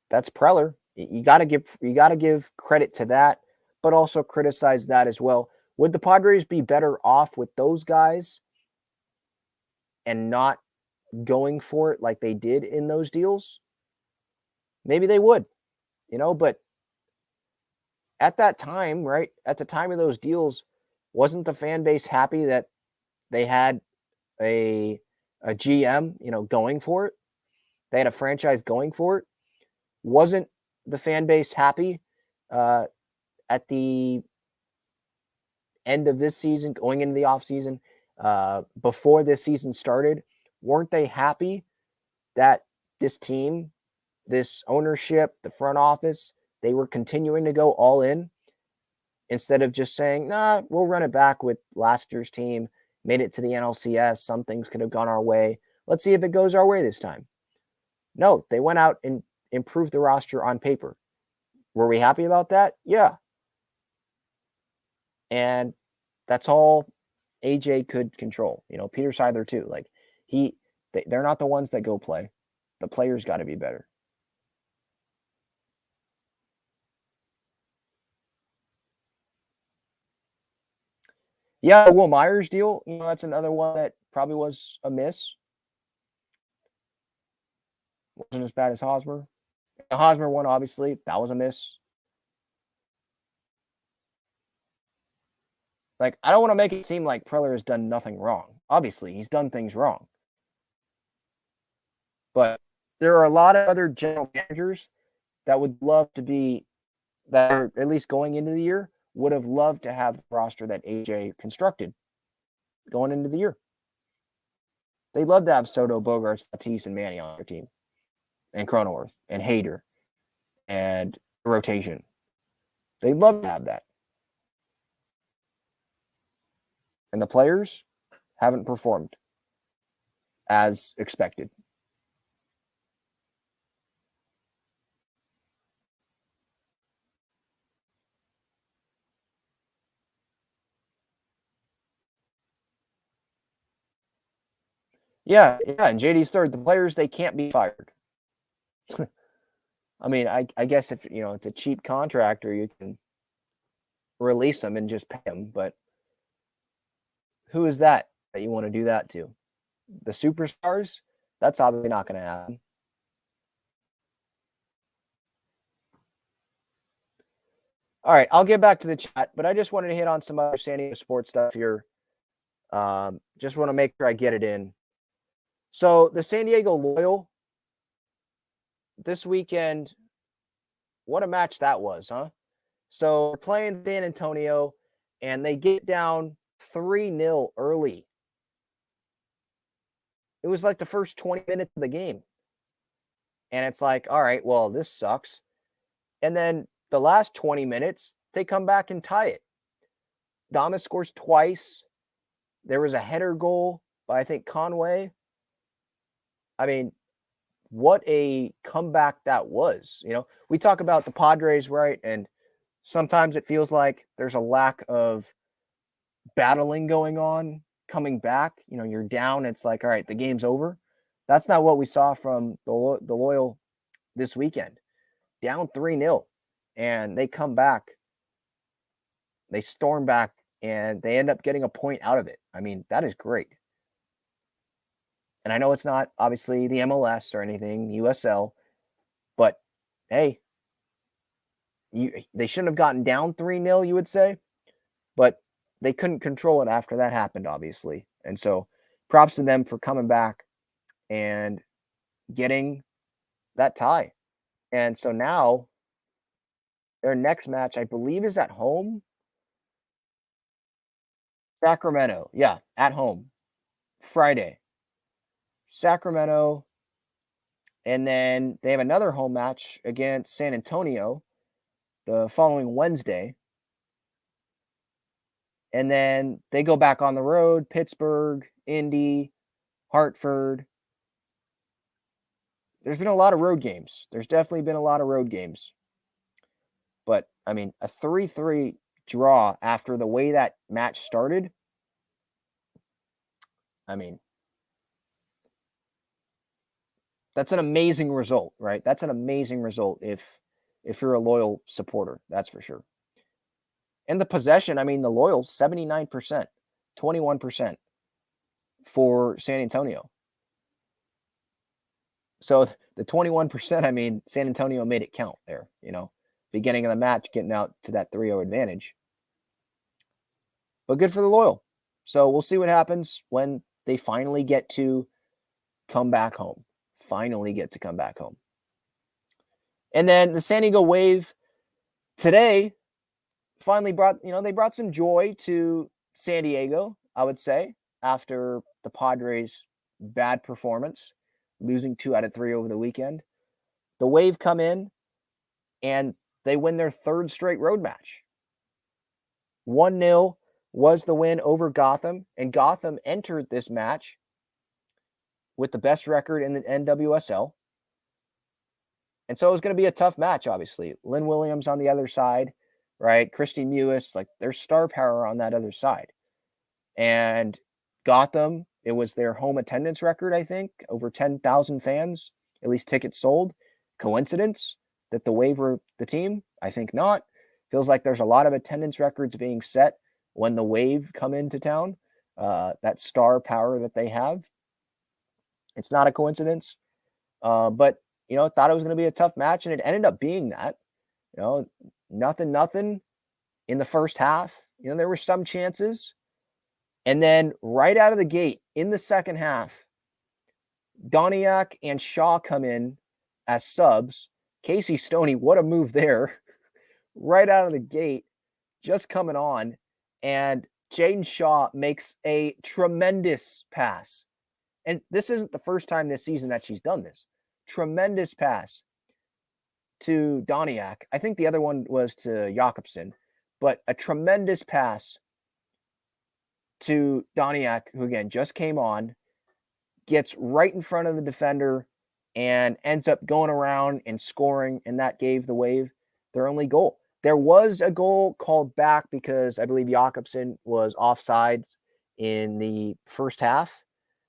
Speaker 2: that's Preller. You got to give credit to that, but also criticize that as well. Would the Padres be better off with those guys and not going for it like they did in those deals? Maybe they would, but at that time, right, at the time of those deals, wasn't the fan base happy that they had a GM, going for it? They had a franchise going for it. Wasn't the fan base happy at the end of this season, going into the offseason, before this season started? Weren't they happy that this team, this ownership, the front office, they were continuing to go all in instead of just saying, nah, we'll run it back with last year's team, made it to the NLCS, some things could have gone our way. Let's see if it goes our way this time. No, they went out and improved the roster on paper. Were we happy about that? Yeah. And that's all AJ could control. Peter Seidler too. Like, they're not the ones that go play. The players got to be better. Yeah, the Will Myers deal, that's another one that probably was a miss. Wasn't as bad as Hosmer. The Hosmer one, obviously, that was a miss. Like, I don't want to make it seem like Preller has done nothing wrong. Obviously, he's done things wrong. But there are a lot of other general managers that would love to be, that are at least going into the year, would have loved to have the roster that AJ constructed going into the year. They'd love to have Soto, Bogaerts, Tatis, and Manny on their team, and Cronenworth, and Hader, and rotation. They'd love to have that. And the players haven't performed as expected. Yeah, and JD's third. The players, they can't be fired. I mean, I guess if, it's a cheap contractor, you can release them and just pay them. But who is that you want to do that to? The superstars? That's obviously not going to happen. All right, I'll get back to the chat, but I just wanted to hit on some other San Diego sports stuff here. Just want to make sure I get it in. So the San Diego Loyal this weekend, what a match that was, huh? So we're playing San Antonio, and they get down 3-0 early. It was like the first 20 minutes of the game. And it's like, all right, well, this sucks. And then the last 20 minutes, they come back and tie it. Damas scores twice. There was a header goal by, I think, Conway. I mean, what a comeback that was. We talk about the Padres, right? And sometimes it feels like there's a lack of battling going on, coming back. You're down. It's like, all right, the game's over. That's not what we saw from the Loyal this weekend. Down 3-0, and they come back. They storm back, and they end up getting a point out of it. I mean, that is great. And I know it's not obviously the MLS or anything, USL, but hey, they shouldn't have gotten down 3-0, you would say, but they couldn't control it after that happened, obviously. And so props to them for coming back and getting that tie. And so now their next match, I believe, is at home. Sacramento. Yeah, at home. Friday. Sacramento. And then they have another home match against San Antonio the following Wednesday. And then they go back on the road, Pittsburgh, Indy, Hartford. There's been a lot of road games. There's definitely been a lot of road games. But, I mean, a 3-3 draw after the way that match started, I mean, that's an amazing result, right? That's an amazing result if you're a Loyal supporter, that's for sure. And the possession, I mean, the Loyal, 79%, 21% for San Antonio. So the 21%, I mean, San Antonio made it count there, beginning of the match, getting out to that 3-0 advantage. But good for the Loyal. So we'll see what happens when they finally get to come back home. And then the San Diego Wave today finally brought some joy to San Diego, I would say, after the Padres' bad performance, losing 2 out of 3 over the weekend. The Wave come in and they win their third straight road match. 1-0 was the win over Gotham, and Gotham entered this match with the best record in the NWSL. And so it was going to be a tough match, obviously. Lynn Williams on the other side, right? Christy Mewis, like there's star power on that other side. And Gotham, it was their home attendance record, I think, over 10,000 fans, at least tickets sold. Coincidence that the Wave were the team? I think not. Feels like there's a lot of attendance records being set when the Wave come into town, that star power that they have. It's not a coincidence. But, thought it was going to be a tough match, and it ended up being that. Nothing in the first half. There were some chances. And then right out of the gate in the second half, Doniak and Shaw come in as subs. Casey Stoney, what a move there. Right out of the gate, just coming on. And Jaden Shaw makes a tremendous pass. And this isn't the first time this season that she's done this. Tremendous pass. to Doniak. I think the other one was to Jakobsen, but a tremendous pass to Doniak, who again just came on, gets right in front of the defender and ends up going around and scoring, and that gave the Wave their only goal. There was a goal called back because I believe Jakobsen was offside in the first half.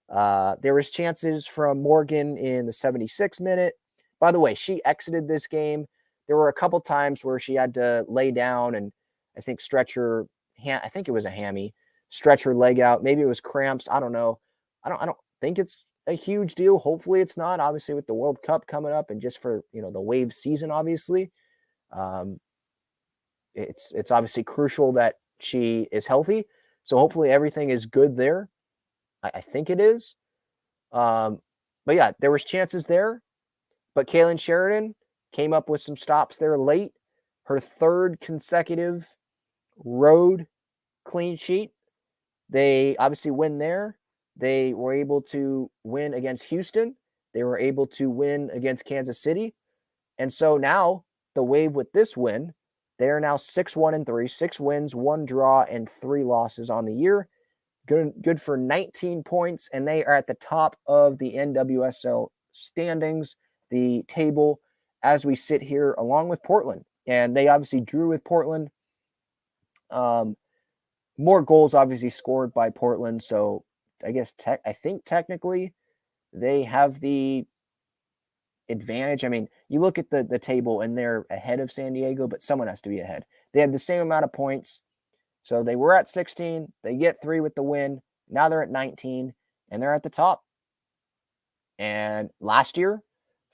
Speaker 2: There was chances from Morgan in the 76th minute. By the way, she exited this game. There were a couple times where she had to lay down and I think I think it was a hammy, stretch her leg out. Maybe it was cramps. I don't know. I don't think it's a huge deal. Hopefully it's not, obviously with the World Cup coming up and just for, the Wave season, obviously. It's obviously crucial that she is healthy. So hopefully everything is good there. I think it is. But yeah, there was chances there. But Kaylin Sheridan came up with some stops there late. Her third consecutive road clean sheet. They obviously win there. They were able to win against Houston. They were able to win against Kansas City. And so now the Wave with this win, they are now 6-1-3, 6 wins, 1 draw, and 3 losses on the year. Good for 19 points, and they are at the top of the NWSL standings, the table, as we sit here along with Portland. And they obviously drew with Portland. More goals obviously scored by Portland, so I guess I think technically they have the advantage. I mean, you look at the table and they're ahead of San Diego, but someone has to be ahead. They had the same amount of points. So they were at 16. They get 3 with the win. Now they're at 19, and they're at the top. And last year,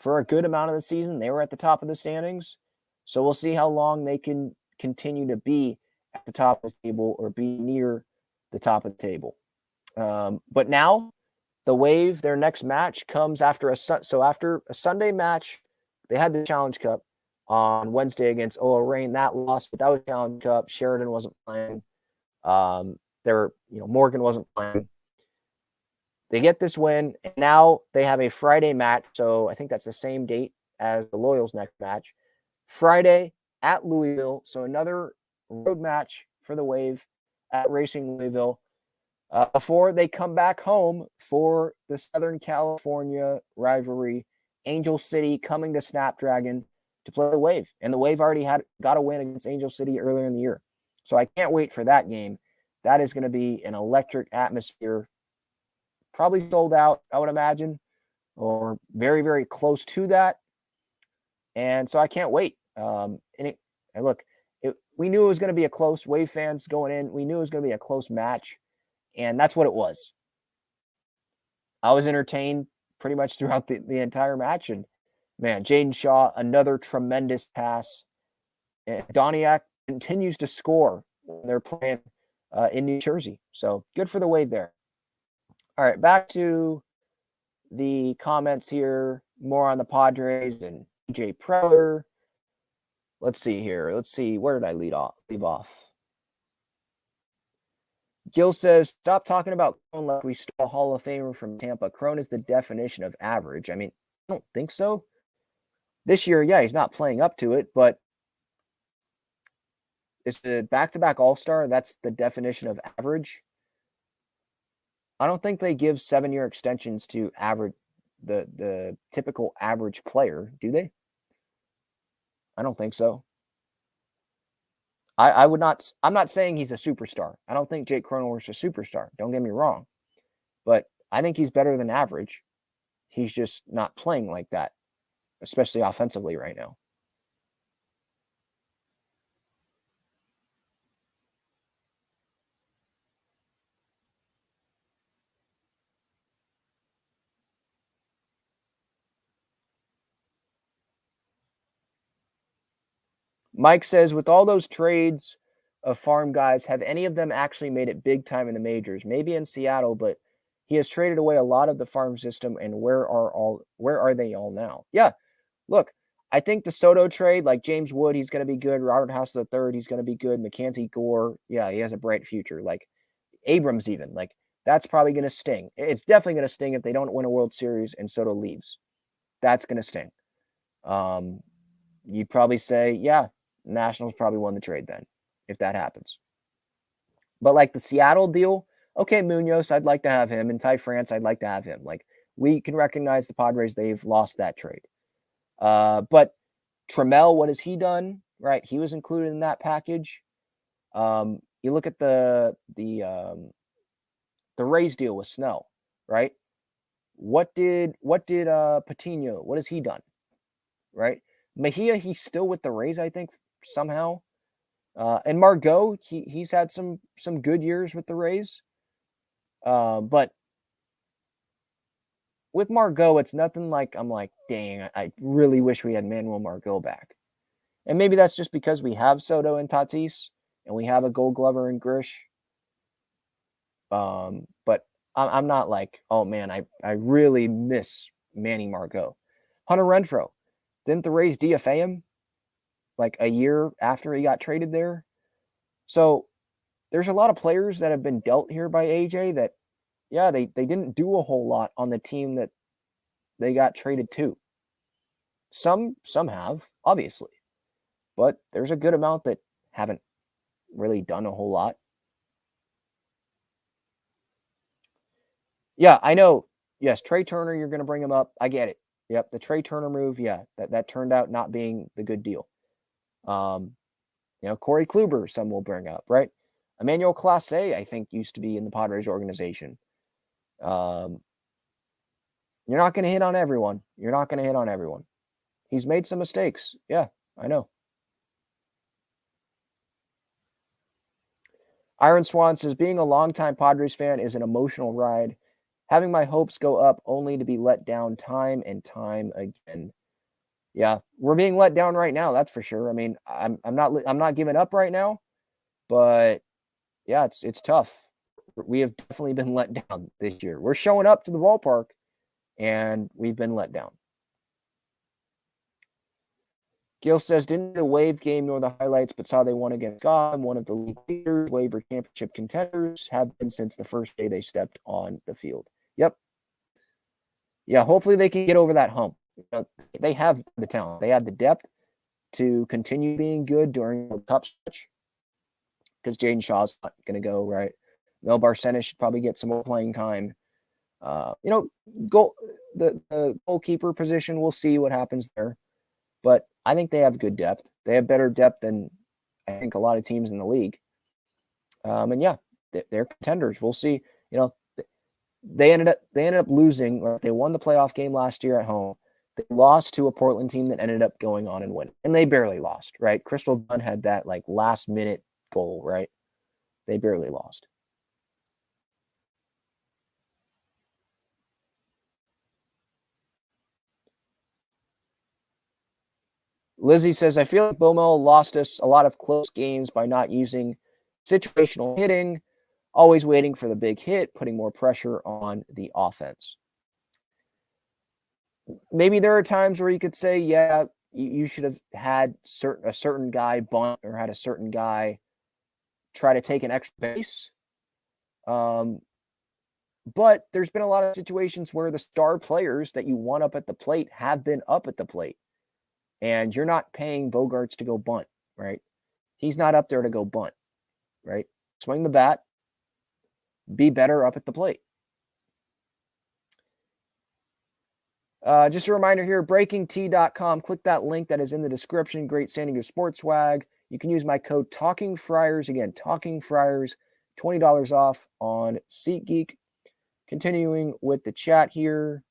Speaker 2: for a good amount of the season, they were at the top of the standings. So we'll see how long they can continue to be at the top of the table or be near the top of the table. But now the Wave, their next match comes after after a Sunday match. They had the Challenge Cup on Wednesday against OL Reign. That lost, but that was Challenge Cup. Sheridan wasn't playing. Morgan wasn't playing. They get this win, and now they have a Friday match. So I think that's the same date as the Loyals' next match. Friday at Louisville. So another road match for the Wave at Racing Louisville before they come back home for the Southern California rivalry. Angel City coming to Snapdragon to play the Wave. And the Wave already got a win against Angel City earlier in the year. So I can't wait for that game. That is going to be an electric atmosphere. Probably sold out, I would imagine, or very, very close to that. And so I can't wait. We knew it was going to be a close. Wave fans going in, we knew it was going to be a close match. And that's what it was. I was entertained pretty much throughout the entire match. And, man, Jaden Shaw, another tremendous pass. And Doniak continues to score when they're playing in New Jersey. So good for the Wave there. All right, back to the comments here. More on the Padres and AJ Preller. Let's see here. Where did I leave off? Gil says, stop talking about Crone like we stole a Hall of Famer from Tampa. Crone is the definition of average. I mean, I don't think so. This year, yeah, he's not playing up to it, but it's the back-to-back All-Star. That's the definition of average. I don't think they give 7-year extensions to average the typical average player, do they? I don't think so. I would not. I'm not saying he's a superstar. I don't think Jake Cronenworth's a superstar. Don't get me wrong, but I think he's better than average. He's just not playing like that, especially offensively right now. Mike says, with all those trades of farm guys, have any of them actually made it big time in the majors? Maybe in Seattle, but he has traded away a lot of the farm system. And where are they all now? Yeah, look, I think the Soto trade, like James Wood, he's going to be good. Robert House III, he's going to be good. Mackenzie Gore, yeah, he has a bright future. Like Abrams, even like that's probably going to sting. It's definitely going to sting if they don't win a World Series and Soto leaves. That's going to sting. you'd probably say, yeah, Nationals probably won the trade then, if that happens. But like the Seattle deal, okay, Munoz, I'd like to have him. And Ty France, I'd like to have him. Like, we can recognize the Padres, they've lost that trade. But Trammell, what has he done? Right, he was included in that package. You look at the Rays deal with Snell, right? What did Patino? What has he done? Right, Mejia, he's still with the Rays, I think, somehow. And Margot, he's had some good years with the Rays. But with Margot, it's nothing like I'm like, dang, I really wish we had Manuel Margot back. And maybe that's just because we have Soto and Tatis, and we have a Gold Glover and Grish. But I'm not like, oh man, I really miss Manny Margot. Hunter Renfroe, didn't the Rays DFA him like a year after he got traded there? So there's a lot of players that have been dealt here by AJ that, yeah, they didn't do a whole lot on the team that they got traded to. Some have, obviously, but there's a good amount that haven't really done a whole lot. Yeah, I know. Yes, Trey Turner, you're going to bring him up. I get it. Yep, the Trey Turner move, yeah, that turned out not being the good deal. Corey Kluber, some will bring up, right? Emmanuel Clase, I think, used to be in the Padres organization. You're not going to hit on everyone. He's made some mistakes. Yeah, I know. Iron Swan says, being a longtime Padres fan is an emotional ride. Having my hopes go up only to be let down time and time again. Yeah, we're being let down right now. That's for sure. I mean, I'm not giving up right now, but yeah, it's tough. We have definitely been let down this year. We're showing up to the ballpark, and we've been let down. Gil says, didn't the Wave game nor the highlights, but saw they won against God, one of the league leaders, waiver championship contenders, have been since the first day they stepped on the field. Yep. Yeah, hopefully they can get over that hump. They have the talent. They have the depth to continue being good during the Cup stretch, because Jaden Shaw's not going to go, right? Mel Barcenas should probably get some more playing time. The goalkeeper position, we'll see what happens there. But I think they have good depth. They have better depth than I think a lot of teams in the league. And yeah, they're contenders. We'll see. They ended up losing, or they won the playoff game last year at home. They lost to a Portland team that ended up going on and winning. And they barely lost, right? Crystal Dunn had that like last minute goal, right? They barely lost. Lizzie says, I feel like Bomel lost us a lot of close games by not using situational hitting, always waiting for the big hit, putting more pressure on the offense. Maybe there are times where you could say, yeah, you should have had a certain guy bunt or had a certain guy try to take an extra base. But there's been a lot of situations where the star players that you want up at the plate have been up at the plate. And you're not paying Bogaerts to go bunt, right? He's not up there to go bunt, right? Swing the bat, be better up at the plate. Just a reminder here, breakingt.com. Click that link that is in the description. Great San Diego Sports Swag. You can use my code TalkingFriars. Again, TalkingFriars, $20 off on SeatGeek. Continuing with the chat here.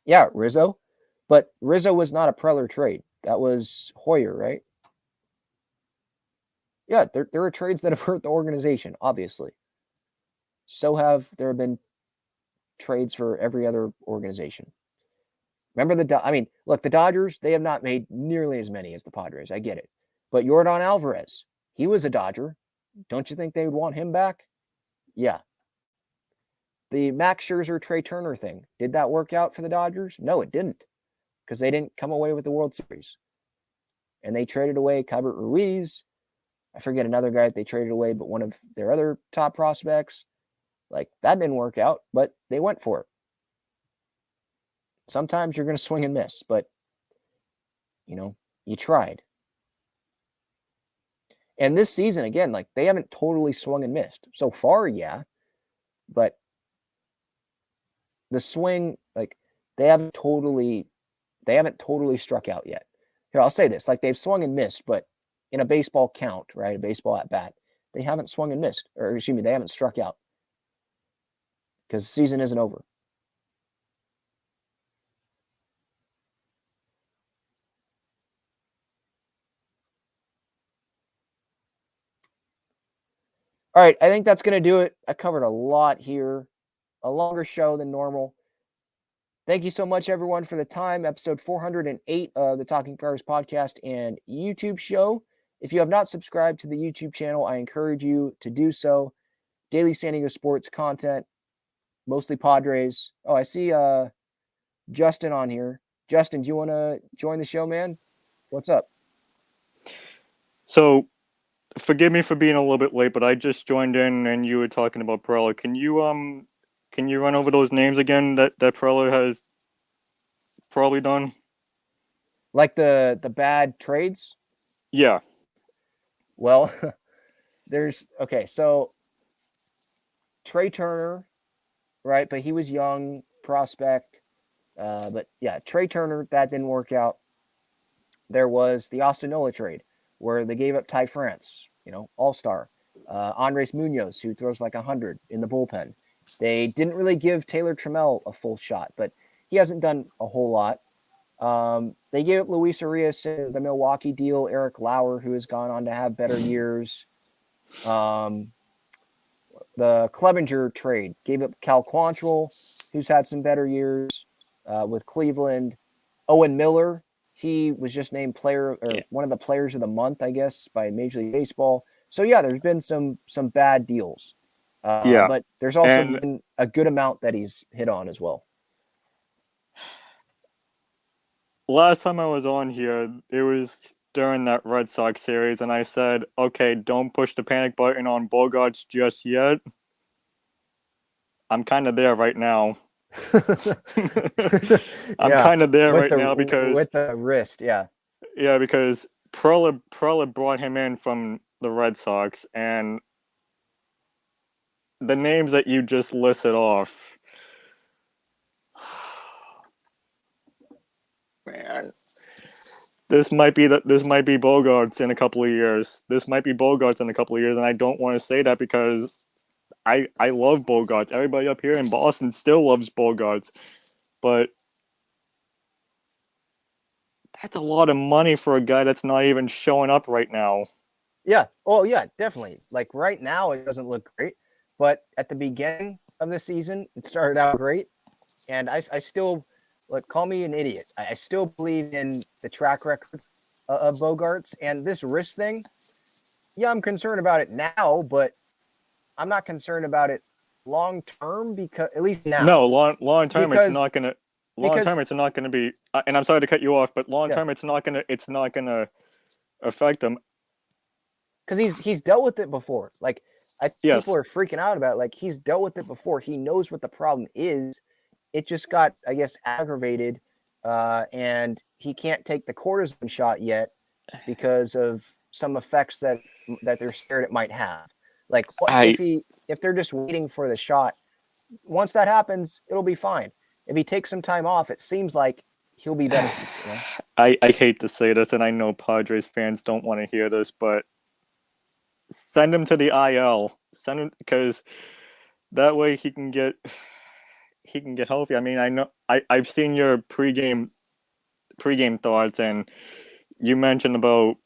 Speaker 2: Yeah, Rizzo. But Rizzo was not a Preller trade. That was Hoyer, right? Yeah, there are trades that have hurt the organization, obviously. So there have been trades for every other organization. Remember look, the Dodgers, they have not made nearly as many as the Padres. I get it. But Yordan Alvarez, he was a Dodger. Don't you think they would want him back? Yeah. The Max Scherzer, Trey Turner thing, did that work out for the Dodgers? No, it didn't, because they didn't come away with the World Series. And they traded away Keibert Ruiz. I forget another guy that they traded away, but one of their other top prospects. Like, that didn't work out, but they went for it. sometimes you're going to swing and miss, but you tried. And this season, again, like they haven't totally swung and missed so far. Yeah. But the swing, like they haven't totally struck out yet. Here, I'll say this, like they've swung and missed, but in a baseball count, right? A baseball at bat, they haven't swung and missed, or excuse me, they haven't struck out because the season isn't over. All right, I think that's going to do it. I covered a lot here, a longer show than normal. Thank you so much, everyone, for the time. Episode 408 of the Talking Cars podcast and YouTube show. If you have not subscribed to the YouTube channel, I encourage you to do so. Daily San Diego sports content, mostly Padres. Oh, I see Justin on here. Justin, do you want to join the show, man? What's up?
Speaker 5: So, forgive me for being a little bit late, but I just joined in and you were talking about Preller. Can you run over those names again that Preller has probably done?
Speaker 2: Like the bad trades?
Speaker 5: Yeah.
Speaker 2: Well, so Trey Turner, right? But he was young, prospect. But yeah, Trey Turner, that didn't work out. There was the Austin Nola trade where they gave up Ty France, all-star. Andres Munoz, who throws like 100 in the bullpen. They didn't really give Taylor Trammell a full shot, but he hasn't done a whole lot. They gave up Luis Arias in the Milwaukee deal, Eric Lauer, who has gone on to have better years. The Clevenger trade gave up Cal Quantrill, who's had some better years with Cleveland. Owen Miller, he was just named one of the players of the month, I guess, by Major League Baseball. So yeah, there's been some bad deals. But there's also been a good amount that he's hit on as well.
Speaker 5: Last time I was on here, it was during that Red Sox series, and I said, okay, don't push the panic button on Bogaerts just yet. I'm kind of there right now. I'm kind of there right now because
Speaker 2: with the wrist, yeah,
Speaker 5: because Preller brought him in from the Red Sox, and the names that you just listed off, man, this might be Bogaerts in a couple of years. And I don't want to say that because I love Bogaerts. Everybody up here in Boston still loves Bogaerts, but that's a lot of money for a guy that's not even showing up right now.
Speaker 2: Yeah. Oh, yeah, definitely. Like right now, it doesn't look great, but at the beginning of the season, it started out great, and I still, call me an idiot. I still believe in the track record of Bogaerts, and this wrist thing. Yeah, I'm concerned about it now, but I'm not concerned about it long term because at least now.
Speaker 5: No, long term it's not gonna. Long term it's not gonna be. And I'm sorry to cut you off, but long term it's not gonna affect him.
Speaker 2: Because he's dealt with it before. People are freaking out about it. Like he's dealt with it before. He knows what the problem is. It just got, I guess, aggravated, and he can't take the cortisone shot yet because of some effects that they're scared it might have. If they're just waiting for the shot, once that happens, it'll be fine. If he takes some time off, it seems like he'll be better.
Speaker 5: I hate to say this, and I know Padres fans don't want to hear this, but send him to the IL. Send him because that way he can get healthy. I mean, I know I've seen your pregame thoughts, and you mentioned about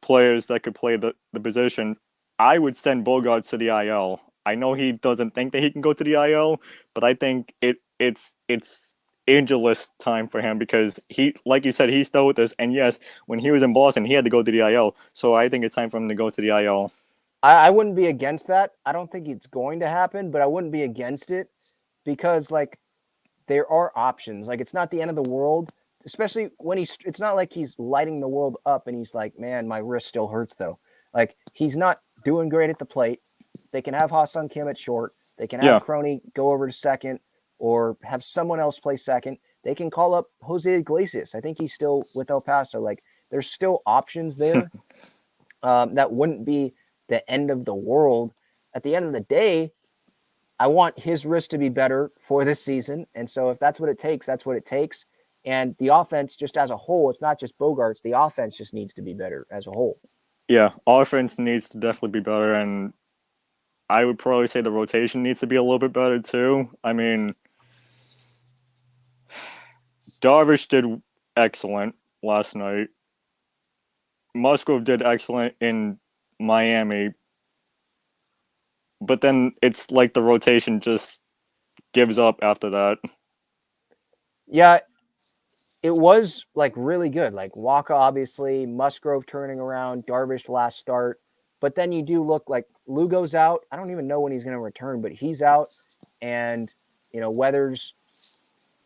Speaker 5: players that could play the positions. I would send Bogaerts to the IL. I know he doesn't think that he can go to the IL, but I think it's Angeles time for him because he, like you said, he's dealt with this. And yes, when he was in Boston, he had to go to the IL. So I think it's time for him to go to the IL.
Speaker 2: I wouldn't be against that. I don't think it's going to happen, but I wouldn't be against it because there are options. It's not the end of the world, especially when it's not like he's lighting the world up and he's like, man, my wrist still hurts though. He's not doing great at the plate. They can have Ha-Sung Kim at short. They can have Crony go over to second or have someone else play second. they can call up Jose Iglesias. I think he's still with El Paso. Like, there's still options there. That wouldn't be the end of the world. At the end of the day, I want his wrist to be better for this season. And so if that's what it takes, that's what it takes. And the offense just as a whole, it's not just Bogaerts. The offense just needs to be better as a whole.
Speaker 5: Yeah, offense needs to definitely be better, and I would probably say the rotation needs to be a little bit better too. I mean, Darvish did excellent last night. Musgrove did excellent in Miami. But then it's like the rotation just gives up after that.
Speaker 2: Yeah, it was like really good. Like Waka, obviously, Musgrove turning around, Darvish last start. But then you do look like Lugo's out. I don't even know when he's going to return, but he's out. And, Weathers,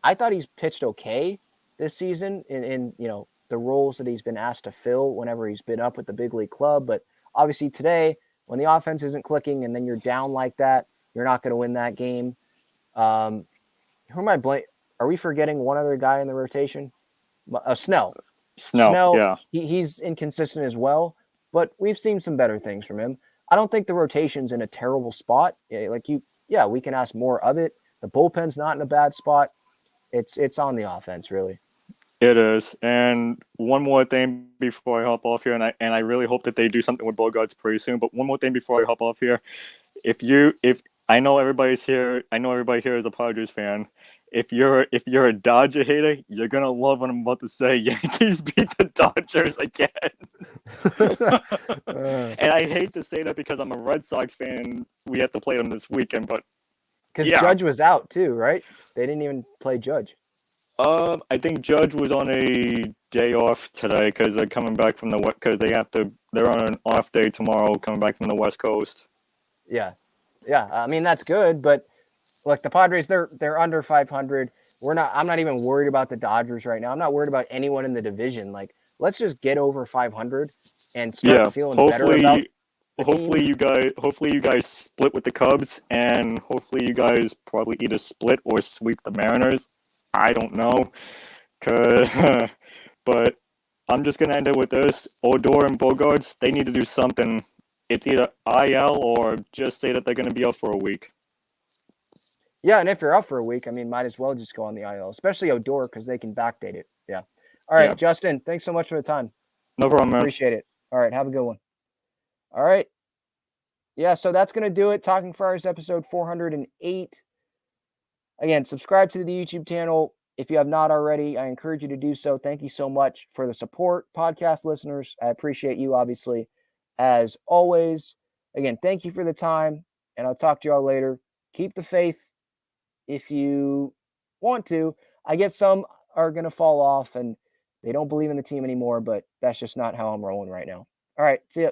Speaker 2: I thought he's pitched okay this season in the roles that he's been asked to fill whenever he's been up with the big league club. But obviously today, when the offense isn't clicking and then you're down like that, you're not going to win that game. Who am I blaming? Are we forgetting one other guy in the rotation? Snell.
Speaker 5: Snell, yeah.
Speaker 2: He's inconsistent as well, but we've seen some better things from him. I don't think the rotation's in a terrible spot. We can ask more of it. The bullpen's not in a bad spot. It's on the offense, really.
Speaker 5: It is. And one more thing before I hop off here, and I really hope that they do something with Bogaerts pretty soon. But one more thing before I hop off here, if I know everybody here is a Padres fan. If you're a Dodger hater, you're gonna love what I'm about to say. Yankees beat the Dodgers again. And I hate to say that because I'm a Red Sox fan. We have to play them this weekend, but
Speaker 2: because Judge was out too, right? They didn't even play Judge.
Speaker 5: I think Judge was on a day off today because they're coming back from they're on an off day tomorrow, coming back from the West Coast.
Speaker 2: Yeah. I mean, that's good, but look, the Padres, they're under 500. I'm not even worried about the Dodgers right now. I'm not worried about anyone in the division. Like, let's just get over 500 and start feeling better about the
Speaker 5: hopefully
Speaker 2: team.
Speaker 5: you guys split with the Cubs, and hopefully you guys probably either split or sweep the Mariners. I don't know. But I'm just going to end it with this. Odor and Bogaerts, they need to do something. It's either IL or just say that they're going to be out for a week.
Speaker 2: Yeah, and if you're out for a week, I mean, might as well just go on the IL, especially Odor because they can backdate it. Yeah. All right, Justin, thanks so much for the time.
Speaker 5: No problem, man.
Speaker 2: Appreciate it. All right, have a good one. All right. Yeah, so that's going to do it. Talking Friars episode 408. Again, subscribe to the YouTube channel. If you have not already, I encourage you to do so. Thank you so much for the support, podcast listeners. I appreciate you, obviously, as always. Again, thank you for the time, and I'll talk to y'all later. Keep the faith if you want to. I guess some are going to fall off, and they don't believe in the team anymore, but that's just not how I'm rolling right now. All right, see ya.